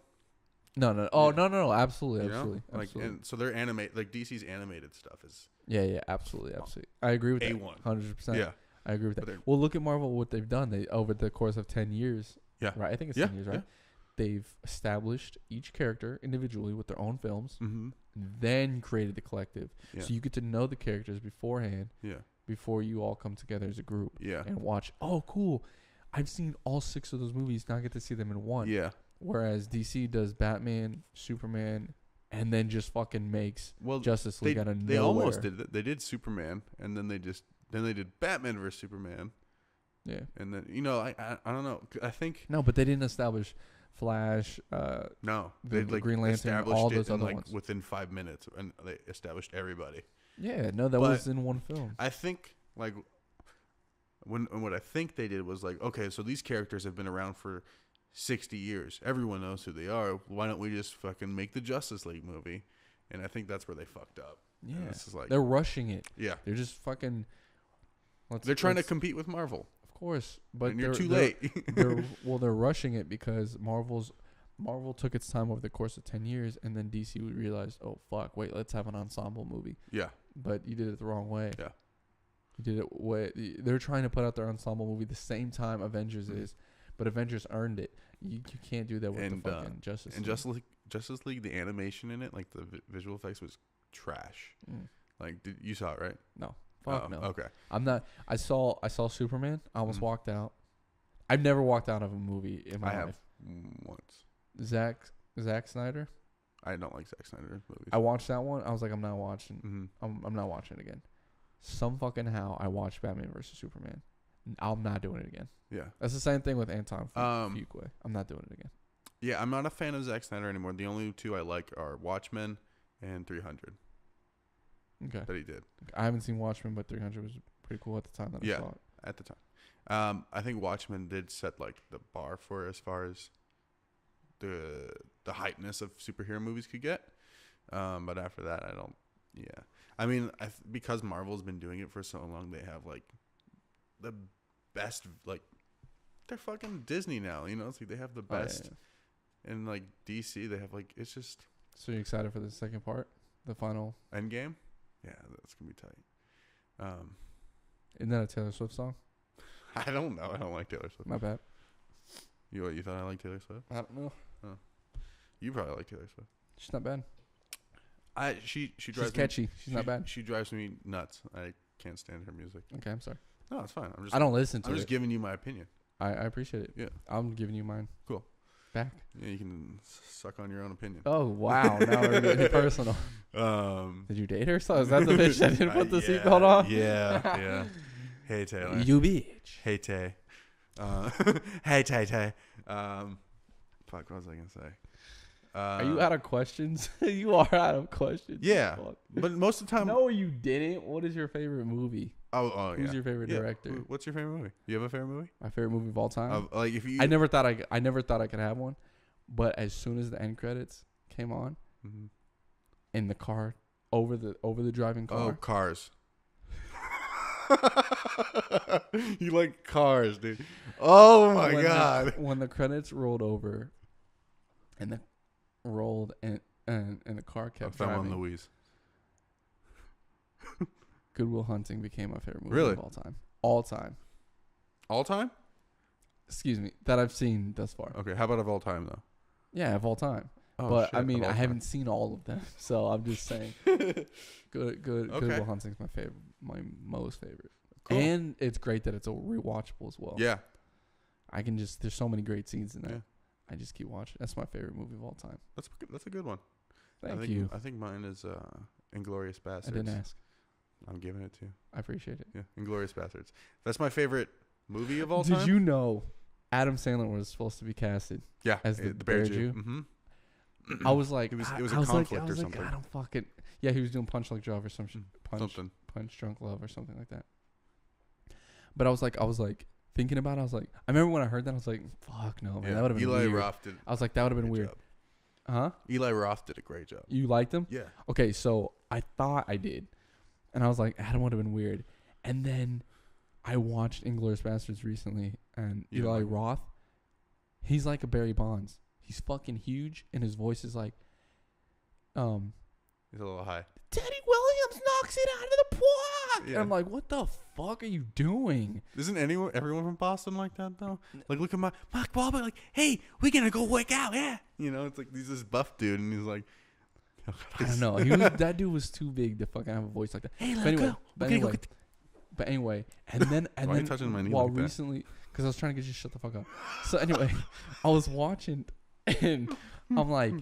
No. Oh, Yeah. no. Absolutely. You know? Absolutely. Like, Absolutely. and so they're like DC's animated stuff is Yeah. Absolutely. I agree with that. A1. 100%. Yeah. I agree with But that. they're- Well, look at Marvel, what they've done. They over the course of 10 years. Yeah. Right? I think it's Yeah, 10 years, right? yeah. They've established each character individually with their own films, Mm-hmm. then created the collective. Yeah. So you get to know the characters beforehand Yeah. before you all come together as a group Yeah. and watch. Oh, cool. I've seen all 6 of those movies. Now I get to see them in one. Yeah. Whereas DC does Batman, Superman, and then just fucking makes Well, Justice League out of nowhere. they almost did it. They did Superman, and then they did Batman versus Superman, Yeah. and then I don't know. I think No, but they didn't establish Flash. no, the they like Green Lantern, established all it those in, other like ones. within 5 minutes, and they established everybody. Yeah, no, that But was in one film. I think like what I think they did was like, okay, so these characters have been around for 60 years. Everyone knows who they are. Why don't we just fucking make the Justice League movie? And I think that's where they fucked up. Yeah, And this is like, they're rushing it. yeah, They're just fucking. they're trying to compete with Marvel, Of course, but and you're too they're- late. they're rushing it because Marvel took its time over the course of 10 years, and then DC realized, oh fuck, wait, let's have an ensemble movie. Yeah, But you did it the wrong way. Yeah. You did it way. They're trying to put out their ensemble movie the same time Avengers is, but Avengers earned it. You can't do that with And, the fucking Justice and League. Justice League, the animation in it, like the visual effects was trash. Mm. Like, you saw it, right? No, fuck Oh, no. Okay. I'm not. I saw Superman. I almost Mhm. walked out. I've never walked out of a movie in my I life. have once. Zack Snyder. I don't like Zack Snyder movies. I watched that one. I was like, I'm not watching. Mm-hmm. I'm not watching it again. Some fucking how I watched Batman versus Superman. I'm not doing it again. Yeah. That's the same thing with Anton Um, Fuqua. I'm not doing it again. Yeah, I'm not a fan of Zack Snyder anymore. The only two I like are Watchmen and 300 Okay. that he did I haven't seen Watchmen, but 300 was pretty cool at the time that Yeah. I saw it. at the time. I think Watchmen did set like the bar for as far as the hypeness of superhero movies could get. But after that, I don't. Yeah, I mean, because Marvel's been doing it for so long, they have like the best. Like, they're fucking Disney now. You know, it's like they have the Oh, yeah, best. yeah. And like DC, they have like it's just So you're excited for the second part, the final? Endgame. Yeah, that's gonna be tight. Isn't that a Taylor Swift song? I don't know. I don't like Taylor Swift. My bad. You thought I liked Taylor Swift? I don't know. You probably like Taylor Swift. She's not bad. She She's drives catchy. Me, She's not bad. She drives me nuts. I can't stand her music. Okay, I'm sorry. No, it's fine. I don't listen to I'm it. just giving you my opinion. I appreciate it. Yeah. I'm giving you mine. Cool. Back. Yeah, you can suck on your own opinion. Oh, wow. Now we're getting personal. Did you date her? So is that the bitch that didn't put the yeah, seatbelt on? Yeah. Hey Taylor. You bitch. Hey Tay. Hey Tay. Fuck. What was I gonna say? Are you out of questions? You are out of questions. Yeah. Fuck. But most of the time. No, you didn't. What is your favorite movie? Oh, Who's yeah. your favorite Yeah. director? What's your favorite movie? You have a favorite movie? My favorite movie of all time. Like if you. I never thought I could have one, but as soon as the end credits came on, Mhm. in the car, over the driving car. Oh, Cars. You like Cars, dude. Oh my god. When the credits rolled over, and the the car kept Thelma and driving. Louise. Good Will Hunting became my favorite movie Really? of all time. All time. All time? Excuse me, that I've seen thus far. Okay, how about of all time though? Yeah, of all time. Oh, but shit, I mean, of all I time. haven't seen all of them, so I'm just saying. Good Okay. Will Hunting's my favorite, my most favorite. Cool. And it's great that it's a rewatchable as well. Yeah. I can just there's so many great scenes in that. Yeah. I just keep watching. That's my favorite movie of all time. That's a good one. Thank you. I think mine is Inglourious I Bastards. didn't ask. I'm giving it to you. I appreciate it. Yeah, Inglourious Bastards. That's my favorite movie of all time. Did you know Adam Sandler was supposed to be casted? Yeah, as the Bear Bear Jew. Jew? Mm-hmm. I was like, It was I a was like- conflict I or was like, something. I don't fucking. Yeah, he was doing Punch Like Love or some shit. Something. Punch Drunk Love or something like that. But I was like thinking about it. I was like, I remember when I heard that, I was like, fuck no, man, that would have been Eli weird. Roth did. I was like, that would have been a weird. job. Huh? Eli Roth did a great job. You liked him? Yeah. Okay, so I thought I did, and I was like, Adam would have been weird. And then I watched Inglourious Bastards recently, and You Eli like him? Roth, he's like a Barry Bonds. He's fucking huge, and his voice is like, He's a little high. Teddy Williams knocks it out of the park. Yeah. And I'm like, what the fuck are you doing? Isn't everyone from Boston like that though? Like, look at Mark Wahlberg. Like, hey, we're gonna go work out. Yeah, you know, it's like he's this buff dude, and he's like, I don't know. That dude was too big to fucking have a voice like that. hey, But anyway, go. but anyway, and then Why are you touching my knee while like that? recently, because I was trying to get you to shut the fuck up. So anyway, I was watching, and I'm like,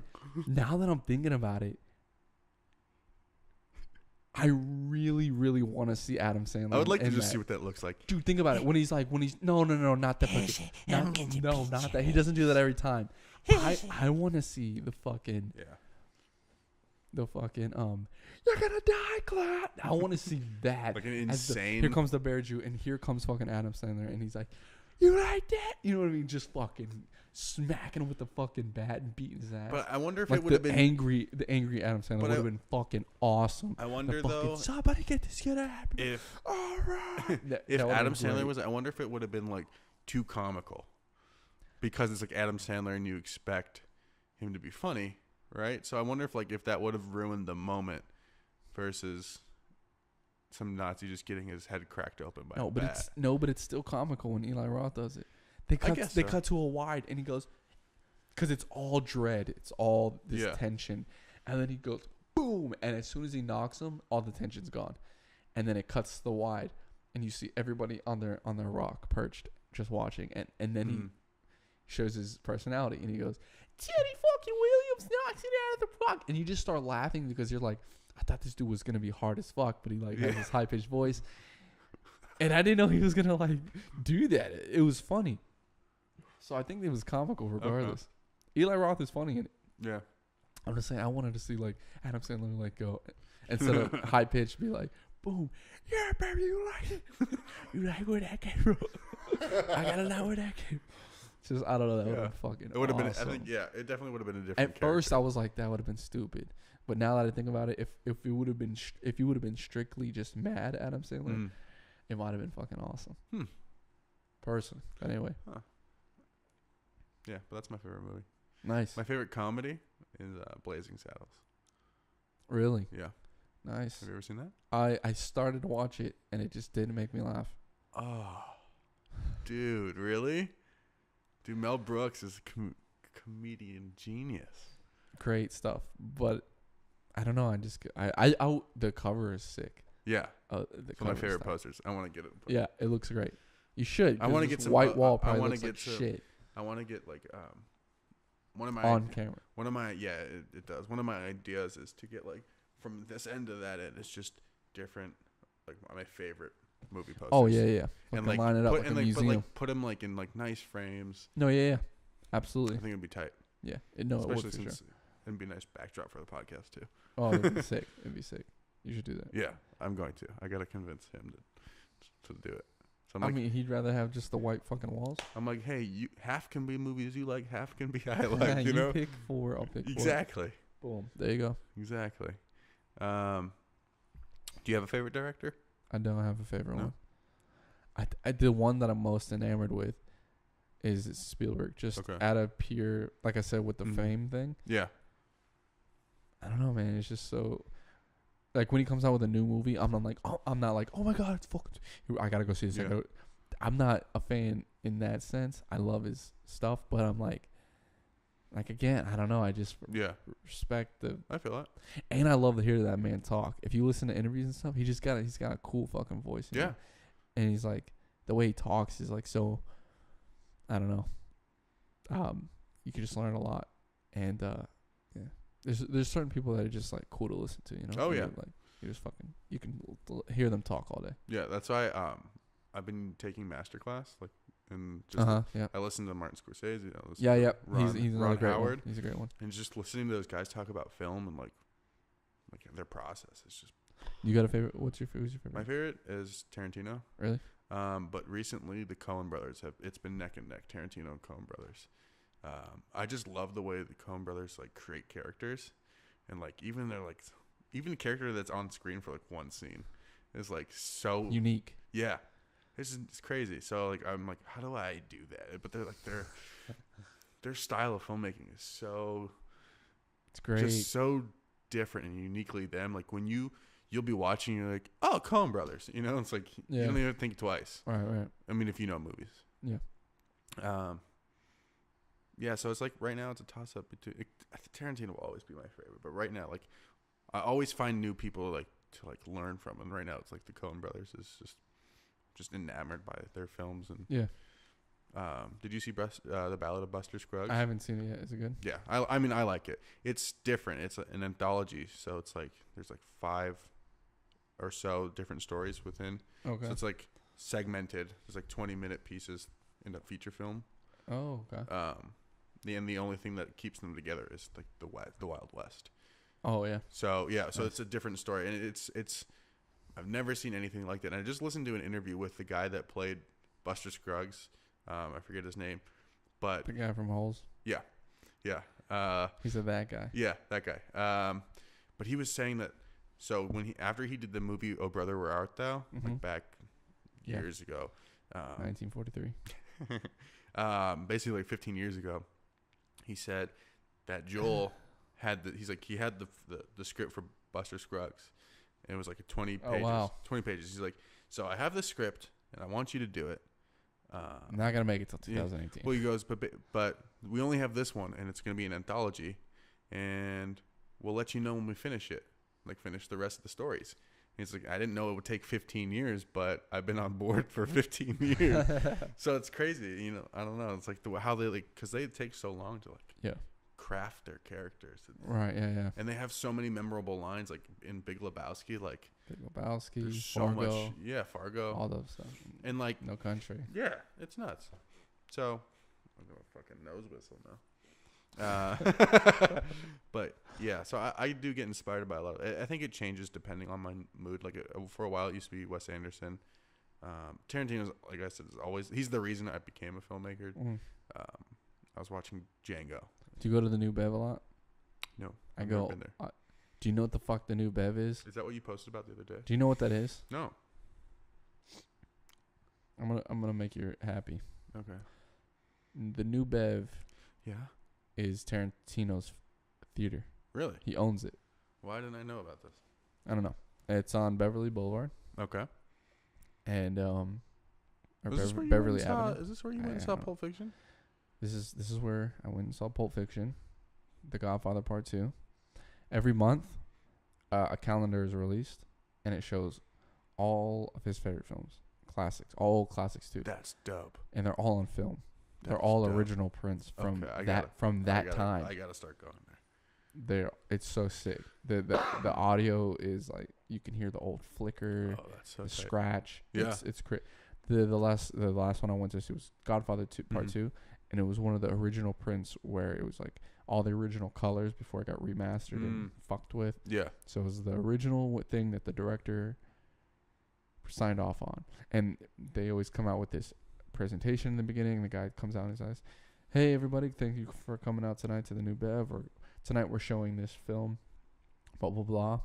now that I'm thinking about it, I really, really want to see Adam Sandler. I would like to in just that. see what that looks like. Dude, think about it. When he's no, not that. Not that. He doesn't do that every time. I want to see the fucking you're gonna die, Clyde. I want to see that. Like an insane. Here comes the bear Jew, and here comes fucking Adam Sandler, and he's like, you like that? You know what I mean? Just fucking smacking him with the fucking bat and beating his ass. But I wonder if like it would have been angry Adam Sandler would have been fucking awesome. I wonder The fucking, though somebody get this kid out. if All right. if Adam Sandler was. I wonder if it would have been like too comical, because it's like Adam Sandler and you expect him to be funny, right? So I wonder if that would have ruined the moment versus some Nazi just getting his head cracked open by a bat. But it's still comical when Eli Roth does it. They cut to a wide, and he goes, because it's all dread, it's all this tension, and then he goes boom, and as soon as he knocks him, all the tension's gone, and then it cuts to the wide, and you see everybody on their rock perched, just watching, and then he shows his personality, and he goes, Teddy fucking Williams knocks it out of the park, and you just start laughing because you're like, I thought this dude was gonna be hard as fuck, but he like has this high pitched voice, and I didn't know he was gonna like do that. It was funny, so I think it was comical regardless. Eli Roth is funny in it. Yeah, I'm just saying I wanted to see like Adam Sandler like go instead of high pitched be like boom, yeah baby, you like it, you like where that came from. I gotta know where that came. Just I don't know, that would have been fucking. It would have been. I think it definitely would have been a different. At first, I was like, that would have been stupid. But now that I think about it, if it would have been if you would have been strictly just mad Adam Sandler, it might have been fucking awesome. Personally, but anyway. Huh. Yeah, but that's my favorite movie. Nice. My favorite comedy is Blazing Saddles. Really? Yeah. Nice. Have you ever seen that? I started to watch it and it just didn't make me laugh. Oh, dude, really? Dude, Mel Brooks is a comedian genius. Great stuff, but I don't know. The cover is sick. Yeah, the it's one of my favorite posters. I want to get it. Yeah, it looks great. You should. I want to get some white wall. Probably I want looks to like get shit. I want to get like one of my on camera. One of my it does. One of my ideas is to get like from this end to that end. It's just different. Like my favorite movie posters. Oh yeah. And like line it up like a museum. Put them like in like nice frames. No, yeah, absolutely. I think it'd be tight. Yeah, it would for sure. It'd be a nice backdrop for the podcast too. Oh, it'd be sick. It'd be sick. You should do that. Yeah, I'm going to. I gotta convince him to do it. So I mean, he'd rather have just the white fucking walls. I'm like, hey, half can be movies you like, half can be I like. You know, pick 4, I'll pick 4. Exactly. Boom. There you go. Exactly. Do you have a favorite director? I don't have a favorite one. I the one that I'm most enamored with is Spielberg. Just out of pure, like I said, with the fame thing. Yeah. I don't know, man. It's just so. Like when he comes out with a new movie, I'm not like, oh my god, it's fucking. I gotta go see this. Yeah. I'm not a fan in that sense. I love his stuff, but I'm like again, I don't know. I just respect the. I feel that. And I love to hear that man talk. If you listen to interviews and stuff, he's got a cool fucking voice. Yeah. Know? And he's like, the way he talks is like so. I don't know. You can just learn a lot, and there's certain people that are just like cool to listen to. You know. Oh yeah. Like you just fucking you can hear them talk all day. Yeah, that's why I've been taking masterclass and just I listen to Martin Scorsese. He's another great Howard. He's a great one. And just listening to those guys talk about film and like their process is just. You got a favorite? Who's your favorite? My favorite is Tarantino. Really? But recently the Coen brothers it's been neck and neck. Tarantino and Coen brothers. I just love the way the Coen brothers like create characters, and like even a character that's on screen for like one scene is like so unique. Yeah, it's crazy. So like I'm like, how do I do that? But they're their style of filmmaking is so It's great. just so different and uniquely them. Like when you'll be watching, you're like, oh, Coen Brothers, you know, it's like you don't even think twice. Right. I mean, if you know movies. Yeah. Yeah, so it's like right now it's a toss up between Tarantino will always be my favorite, but right now, like, I always find new people like to like learn from, and right now it's like the Coen Brothers is just enamored by their films. And Yeah. did you see the Ballad of Buster Scruggs? I haven't seen it yet. Is it good? Yeah, I mean I like it. It's different. It's an anthology, so it's like there's like 5 or so different stories within. Okay. So it's like segmented. There's like 20-minute pieces in a feature film. Oh, okay. The only thing that keeps them together is like the Wild West. Oh yeah. So yeah, so Nice. it's a different story, and it's I've never seen anything like that. And I just listened to an interview with the guy that played Buster Scruggs. I forget his name, but The guy from Holes. yeah. He's a that guy. Yeah, that guy. But he was saying that so after he did the movie Oh Brother Where Art Thou, like back years ago, 1943. basically like 15 years ago, he said that Joel had he had the script for Buster Scruggs, and it was like a 20 pages. Oh, wow. 20 pages. He's like, so I have the script and I want you to do it. I'm not gonna make it till 2018. Well, he goes, but we only have this one, and it's gonna be an anthology, and we'll let you know when we finish it, like finish the rest of the stories. And he's like, I didn't know it would take 15 years, but I've been on board for 15 years. So it's crazy, you know. I don't know. It's like how they like, because they take so long to like craft their characters. Right. Yeah. And they have so many memorable lines, like in Big Lebowski, like Big Lebowski, there's so Fargo, much. Yeah, Fargo. all those stuff. And like No Country. yeah, it's nuts. So I'm gonna fucking nose whistle now. But yeah, so I do get inspired by a lot. I think it changes depending on my mood. Like for a while, it used to be Wes Anderson. Tarantino's, like I said, he's the reason I became a filmmaker. Mm. I was watching Django. Do you go to the New Bev a lot? No, I I've go. never been there. Do you know what the fuck the New Bev is? Is that what you posted about the other day? Do you know what that is? No. I'm gonna make you happy. Okay. The New Bev Yeah. is Tarantino's theater. Really? He owns it. Why didn't I know about this? I don't know. It's on Beverly Boulevard Okay. and or Is this where you Beverly went and saw- Avenue. Is this where you went and I saw don't know. Pulp Fiction? This is where I went and saw Pulp Fiction, The Godfather Part 2. Every month, a calendar is released, and it shows all of his favorite films, classics, all classics too, That's dope. and they're all on film. They're That's all dope. original prints from Okay, I that gotta- time. I gotta start going there. It's so sick. The audio is like you can hear the old flicker, Oh, that's so the tight. scratch. Yeah. It's the last one I went to see was Godfather 2 Part Mhm. 2, and it was one of the original prints where it was like all the original colors before it got remastered and fucked with. Yeah. So it was the original thing that the director signed off on, and they always come out with this presentation in the beginning. The guy comes out and says, "Hey everybody, thank you for coming out tonight to the New Bev, or tonight we're showing this film, blah blah blah.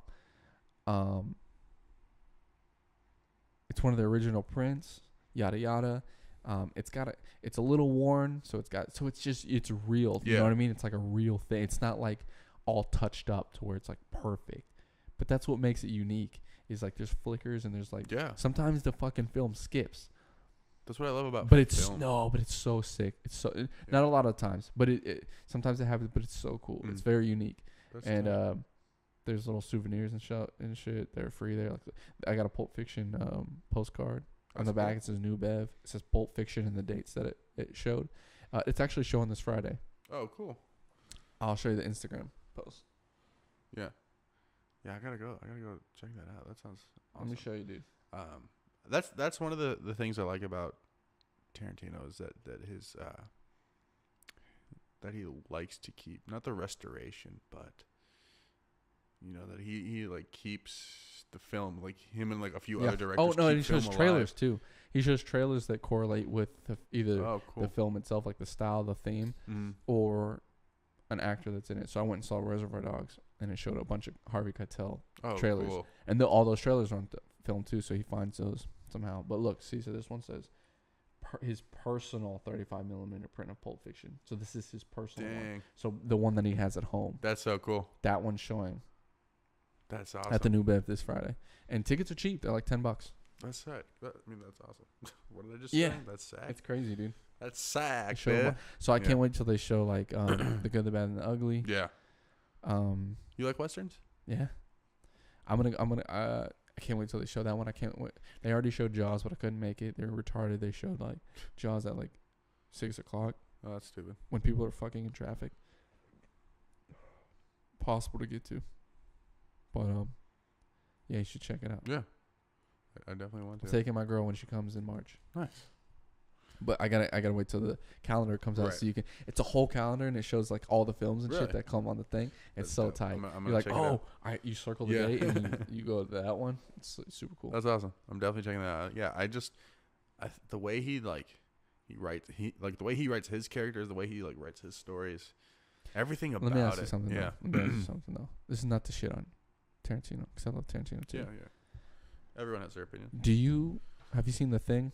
It's one of the original prints, yada yada. It's a little worn, so it's real. You know what I mean? It's like a real thing. It's not like all touched up to where it's like perfect. But that's what makes it unique. Is like there's flickers and there's like sometimes the fucking film skips. That's what I love about But it's film. but it's so sick. It's so not a lot of times, but it sometimes it happens. But it's so cool. It's very unique. That's And tight. there's little souvenirs and shit. They're free there. Like I got a Pulp Fiction postcard. On the back, it says New Bev. It says Pulp Fiction and the dates that it showed. It's actually showing this Friday. Oh, cool. I'll show you the Instagram post. Yeah. Yeah, I gotta go check that out. That sounds awesome. Let me show you, dude. That's one of the things I like about Tarantino is that his that he likes to keep not the restoration, but you know that he like keeps the film, like him and like a few other directors. Oh no, keep he shows film trailers alive. too. He shows trailers that correlate with either Oh, cool. the film itself, like the style, the theme, or an actor that's in it. So I went and saw Reservoir Dogs, and it showed a bunch of Harvey Keitel trailers, Cool. and all those trailers are on film too. So he finds those somehow. But look, see, so this one says his personal 35 millimeter print of Pulp Fiction. So this is his personal one. Dang. So the one that he has at home. That's so cool. That one's showing That's awesome. at the New Bev this Friday, and tickets are cheap. They're like $10. That's sick. I mean, that's awesome. What did I just Yeah. say? That's sick. It's crazy, dude. That's sick, Show man. so I can't wait till they show like the good, the bad, and the ugly. Yeah. You like westerns? Yeah. I can't wait till they show that one. I can't wait. They already showed Jaws, but I couldn't make it. They were retarded. They showed like Jaws at like 6 o'clock Oh, that's stupid. when people are fucking in traffic. Possible to get to. But yeah, you should check it out. Yeah. I definitely want to. I'm taking my girl when she comes in March. Nice. But I gotta wait till the calendar comes out Right. so you can. It's a whole calendar and it shows like all the films and Really? shit that come on the thing. It's That's so dope. tight. I'm You're gonna like, check it out. you circle the Yeah. date and you go to that one. It's super cool. That's awesome. I'm definitely checking that out. Yeah, the way he the way he writes his characters, the way he like writes his stories, everything about Let me ask you it. something. Yeah. Though. Let me ask you something though. This is not to shit on Tarantino because I love Tarantino too. Yeah, yeah. Everyone has their opinion. Have you seen The Thing?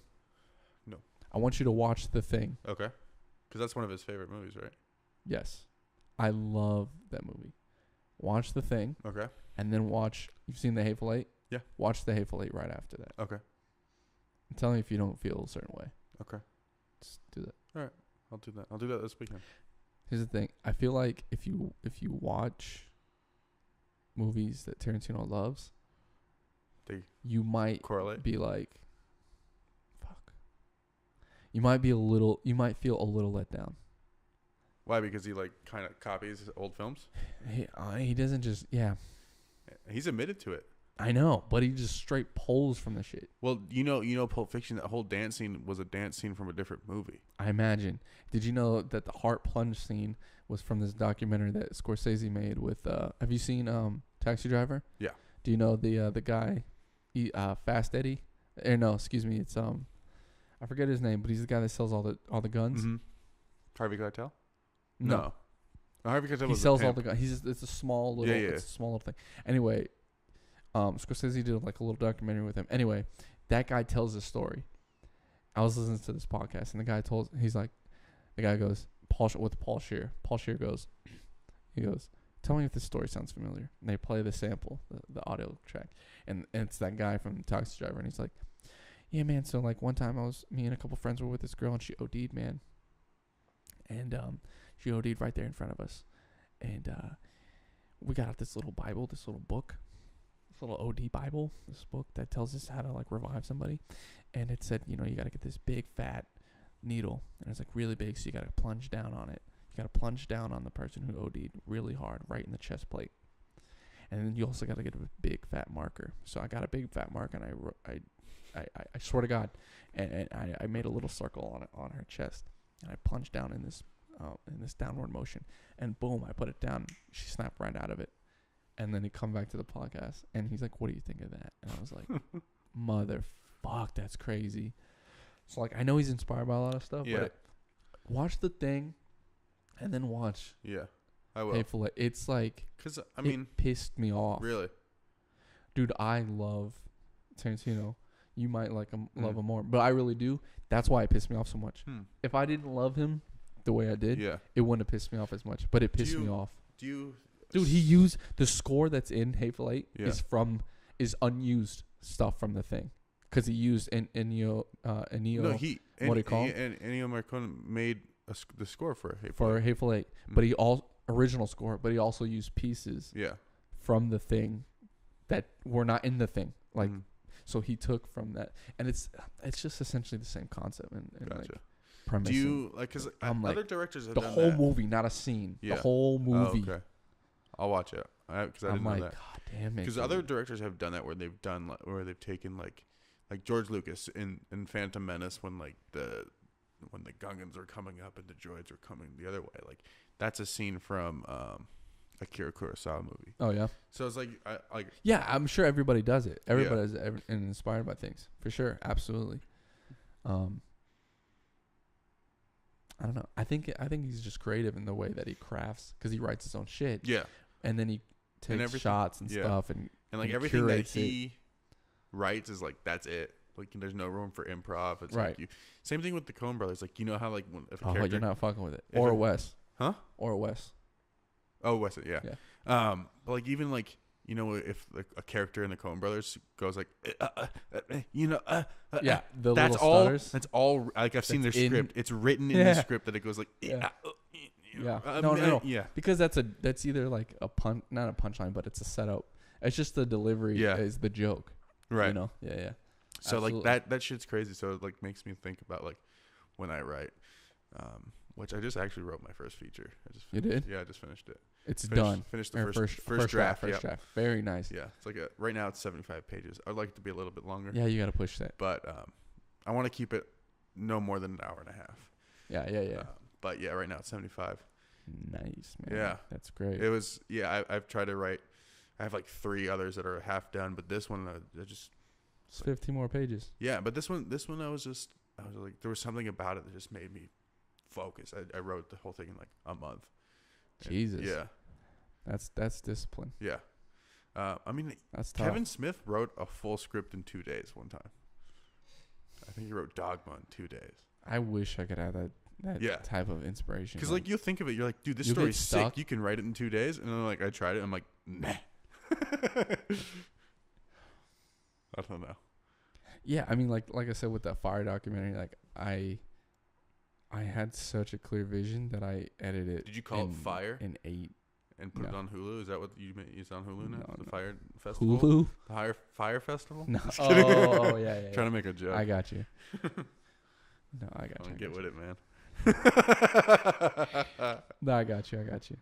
No. I want you to watch The Thing. Okay. Because that's one of his favorite movies, right? Yes, I love that movie. Watch The Thing. Okay. And then watch. You've seen The Hateful Eight? Yeah. Watch The Hateful Eight right after that. Okay. And tell me if you don't feel a certain way. Okay. Just do that. All right. I'll do that. I'll do that this weekend. Here's the thing. I feel like if you watch movies that Tarantino loves, you might Correlate. be like, fuck. You might feel a little let down. Why? Because he like kind of copies old films. He doesn't just He's admitted to it. I know, but he just straight pulls from the shit. Well, you know, Pulp Fiction. That whole dance scene was a dance scene from a different movie. I imagine. Did you know that the heart plunge scene was from this documentary that Scorsese made with? Have you seen Taxi Driver? Yeah. Do you know the guy, Fast Eddie? No, excuse me. It's I forget his name, but he's the guy that sells all the guns. Mm-hmm. Harvey Keitel? No. Harvey Keitel He was sells all the guns. It's a small little. Yeah. It's a small little thing. Anyway, Scorsese did like a little documentary with him. Anyway, that guy tells a story. I was listening to this podcast, and the guy goes, Paul Scheer. Paul Scheer goes, tell me if this story sounds familiar. And they play the sample, the audio track, and it's that guy from Taxi Driver, and he's like, yeah, man. So like one time me and a couple friends were with this girl, and she OD'd, man. And she OD'd right there in front of us, and we got out this little Bible, this little book. Little OD Bible, this book that tells us how to like revive somebody, and it said, you got to get this big fat needle, and it's like really big, so you got to plunge down on it. You got to plunge down on the person who OD'd really hard, right in the chest plate, and then you also got to get a big fat marker. So I got a big fat marker, and I swear to God, and I made a little circle on it on her chest, and I plunged down in this downward motion, and boom, I put it down. She snapped right out of it. And then he come back to the podcast, and he's like, what do you think of that? And I was like, motherfuck, that's crazy. So, like, I know he's inspired by a lot of stuff, Yeah. but watch The Thing, and then watch Yeah, I will. Hateful Eight. It's like, Because, I mean, it pissed me off. really? Dude, I love Tarantino. You might love him more, but I really do. That's why it pissed me off so much. If I didn't love him the way I did, it wouldn't have pissed me off as much, but it pissed me off. Do you... Dude, he used the score that's in Hateful Eight is unused stuff from The Thing, because he used Ennio. What do you call it? And Ennio Morricone made the score for Hateful Eight, but he original score, but he also used pieces from The Thing that were not in The Thing, like so he took from that, and it's just essentially the same concept and Gotcha. like premise. Do you like? Because other directors have the done whole that. movie, not a scene, the Yeah. whole movie. Oh, okay. I'll watch it because I didn't know that. God damn it! Because other directors have done that where they've taken like George Lucas in Phantom Menace when the Gungans are coming up and the droids are coming the other way. Like that's a scene from Akira Kurosawa movie. Oh yeah. So it's like yeah, I'm sure everybody does it. Everybody is inspired by things for sure. Absolutely. I don't know. I think he's just creative in the way that he crafts, because he writes his own shit. Yeah. And then he takes shots and stuff and like and everything that curates he writes is like that's it. like there's no room for improv. It's Right. like you. Same thing with the Coen Brothers. Like you know how like when, if a Oh, character, you're not fucking with it. if Or a- Wes. huh? Or Wes. Oh, Wes, yeah. Yeah. But like even like you know if like a character in the Coen Brothers goes like, you know, Yeah. The that's little all. stutters. That's all. Like I've seen their That's in- script. It's written in Yeah. the script that it goes like, Yeah. No. yeah. Because that's either like a not a punchline, but it's a setup. It's just the delivery Yeah. is the joke. Right. You know? Yeah. So Absolutely. like that shit's crazy. So it like makes me think about like when I write, which I just actually wrote my first feature. You did? Yeah, I just finished it. It's done. Finished the Or first draft. First draft. Very nice. Yeah, it's like right now it's 75 pages. I'd like it to be a little bit longer. Yeah, you got to push that. But I want to keep it no more than an hour and a half. Yeah. But yeah, right now it's 75. Nice, man. Yeah. That's great. It was I've tried to write. I have like 3 others that are half done, but this one I just It's 15 more pages. yeah. But this one I was like there was something about it that just made me focus. I wrote the whole thing in like a month. Jesus. Yeah. That's discipline. Yeah. I mean, That's tough. Kevin Smith wrote a full script in 2 days one time. I think he wrote Dogma in 2 days. I wish I could have that Yeah. type of inspiration. Because like you think of it, you're like, dude, this You'll get story's sick. stuck. You can write it in 2 days. And then like I tried it. I'm like, nah. I don't know. Yeah, I mean, like I said with that fire documentary, like I had such a clear vision that I edited. Did you call it Fire in 8? and put it No. on Hulu? Is that what you mean? It's on Hulu now? No, The no. Fire Festival? Hulu? The Fire Festival? No. Just kidding. Oh, yeah. Trying to make a joke. I got you. No, I got you. Don't get with it, man. No, I got you.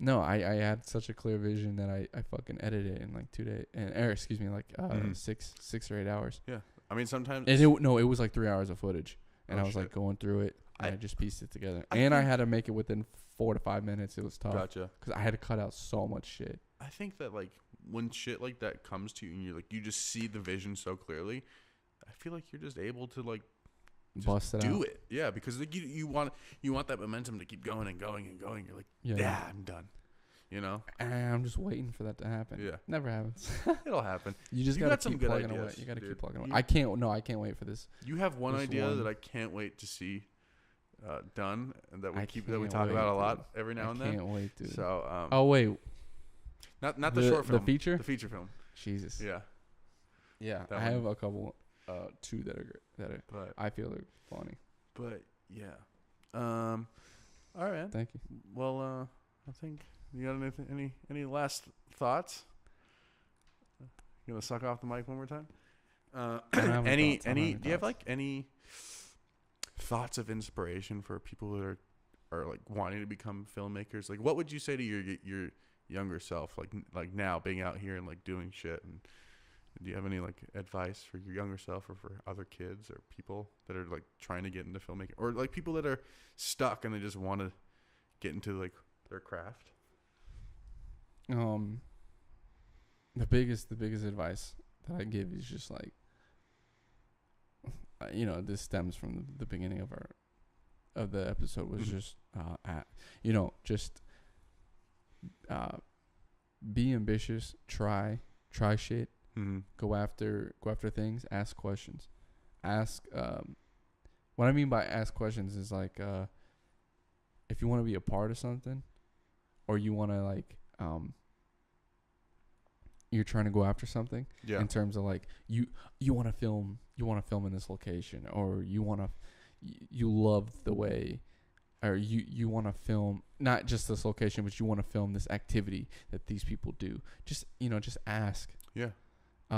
No, I had such a clear vision that I fucking edited it in like 2 days, excuse me, like Mhm. 6 or 8 hours. Yeah. I mean, sometimes. And it was like 3 hours of footage, and Oh, I was like shit. going through it, and I- I just pieced it together. I And I think- had to make it within 4 to 5 minutes. It was tough Gotcha. because I had to cut out so much shit. I think that like when shit like that comes to you and you're like you just see the vision so clearly, I feel like you're just able to like just Bust it do out. it. Yeah, because like you want that momentum to keep going and going and going. You're like, Yeah. yeah, I'm done. You know, And I'm just waiting for that to happen. Yeah. Never happens. it'll happen. You just You gotta got some keep good plugging away. ideas, You gotta dude. keep plugging away. You- I can't wait for this. You have one Just idea one. that I can't wait to see done, and that we I we can't talk wait, about a dude. lot every now and I then. can't wait, dude. So Oh wait, not the short film, the feature. the feature film. Jesus. Yeah, Yeah, That I one. have a couple, 2 that are but I feel are funny. yeah. All right, man. Thank you. Well, I think you got anything, any last thoughts? You gonna suck off the mic one more time? I don't have any thoughts. I don't have any Do you have thoughts. like any thoughts of inspiration for people that are like wanting to become filmmakers? Like, what would you say to your younger self, like now being out here and like doing shit? And do you have any like advice for your younger self or for other kids or people that are like trying to get into filmmaking, or like people that are stuck and they just want to get into like their craft? The biggest advice that I give is just like, this stems from the beginning of the episode was Mhm. just just be ambitious, try shit, Mm-hmm. go after things, ask questions, what I mean by ask questions is like if you want to be a part of something, or you want to like you're trying to go after something, Yeah. in terms of like you want to film in this location, or you love the way, or you want to film not just this location, but you want to film this activity that these people do. Just ask. Yeah. I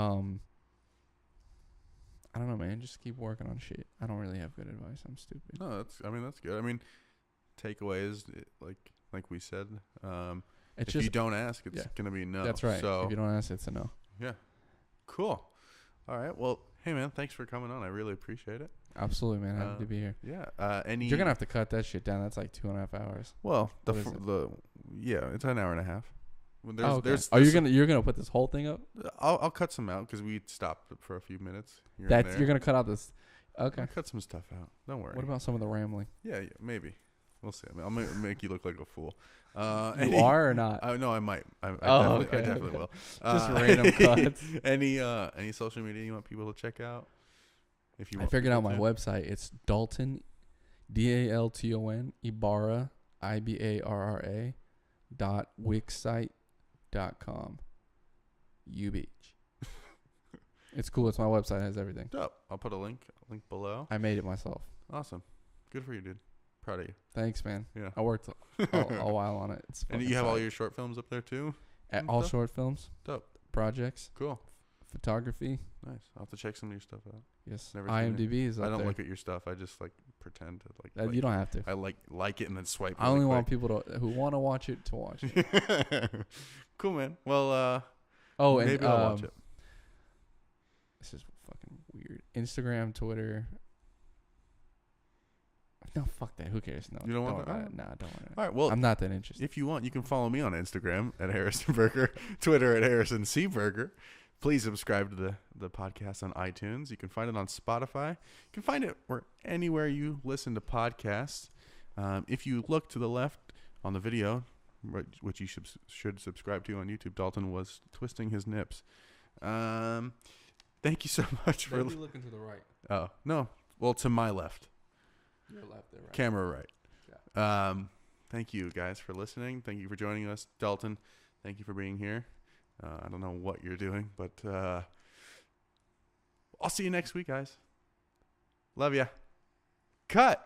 don't know, man. Just keep working on shit. I don't really have good advice. I'm stupid. No, that's good. I mean, takeaways like we said. It's If just you don't ask, it's yeah. gonna be no. that's right. So If you don't ask, it's a no. yeah, cool. All right. Well, hey man, thanks for coming on. I really appreciate it. Absolutely, man. Happy to be here. Yeah. You're gonna have to cut that shit down. That's like 2.5 hours. Well, What is it? it's an hour and a half. Well, Okay. You're gonna put this whole thing up? I'll cut some out because we stopped for a few minutes. Here and there. You're gonna cut out this. Okay. I'll cut some stuff out. Don't worry. What about some of the rambling? Yeah, maybe. We'll see. I'll make you look like a fool. You are or not? No, I might. I Okay, definitely okay. will. Just random cuts. Any social media you want people to check out? If you I want figured out my people to. website. It's Dalton, Dalton Ibarra, Ibarra .wixsite.com. UBH. It's cool. It's my website. It has everything. Dope. I'll put a link below. I made it myself. Awesome. Good for you, dude. Proud of you. Thanks, man. Yeah. I worked a while on it. It's And you have all your short films up there too? all stuff? short films. Dope. Projects. Cool. Photography. Nice. I'll have to check some of your stuff out. Yes. Never seen it. IMDb is up I don't there. look at your stuff. I just like pretend to like You don't have to. I like it and then swipe. I only want people who want to watch it to watch it. Cool, man. Well, Oh, and maybe I'll watch it. this is fucking weird. Instagram, Twitter. No, fuck that. Who cares? No, You don't want worry that? about it. Nah, don't worry. All right. Well, I'm not that interested. if you want, you can follow me on Instagram at Harrison Burger, Twitter at Harrison C Burger. Please subscribe to the podcast on iTunes. You can find it on Spotify. You can find it anywhere you listen to podcasts. If you look to the left on the video, which you should subscribe to on YouTube, Dalton was twisting his nips. Thank you so much for. Maybe looking to the right. Oh no! Well, to my left. Your left, there, right. Camera right. Yeah. Thank you guys for listening. Thank you for joining us, Dalton. Thank you for being here. I don't know what you're doing, but I'll see you next week, guys. Love ya. Cut.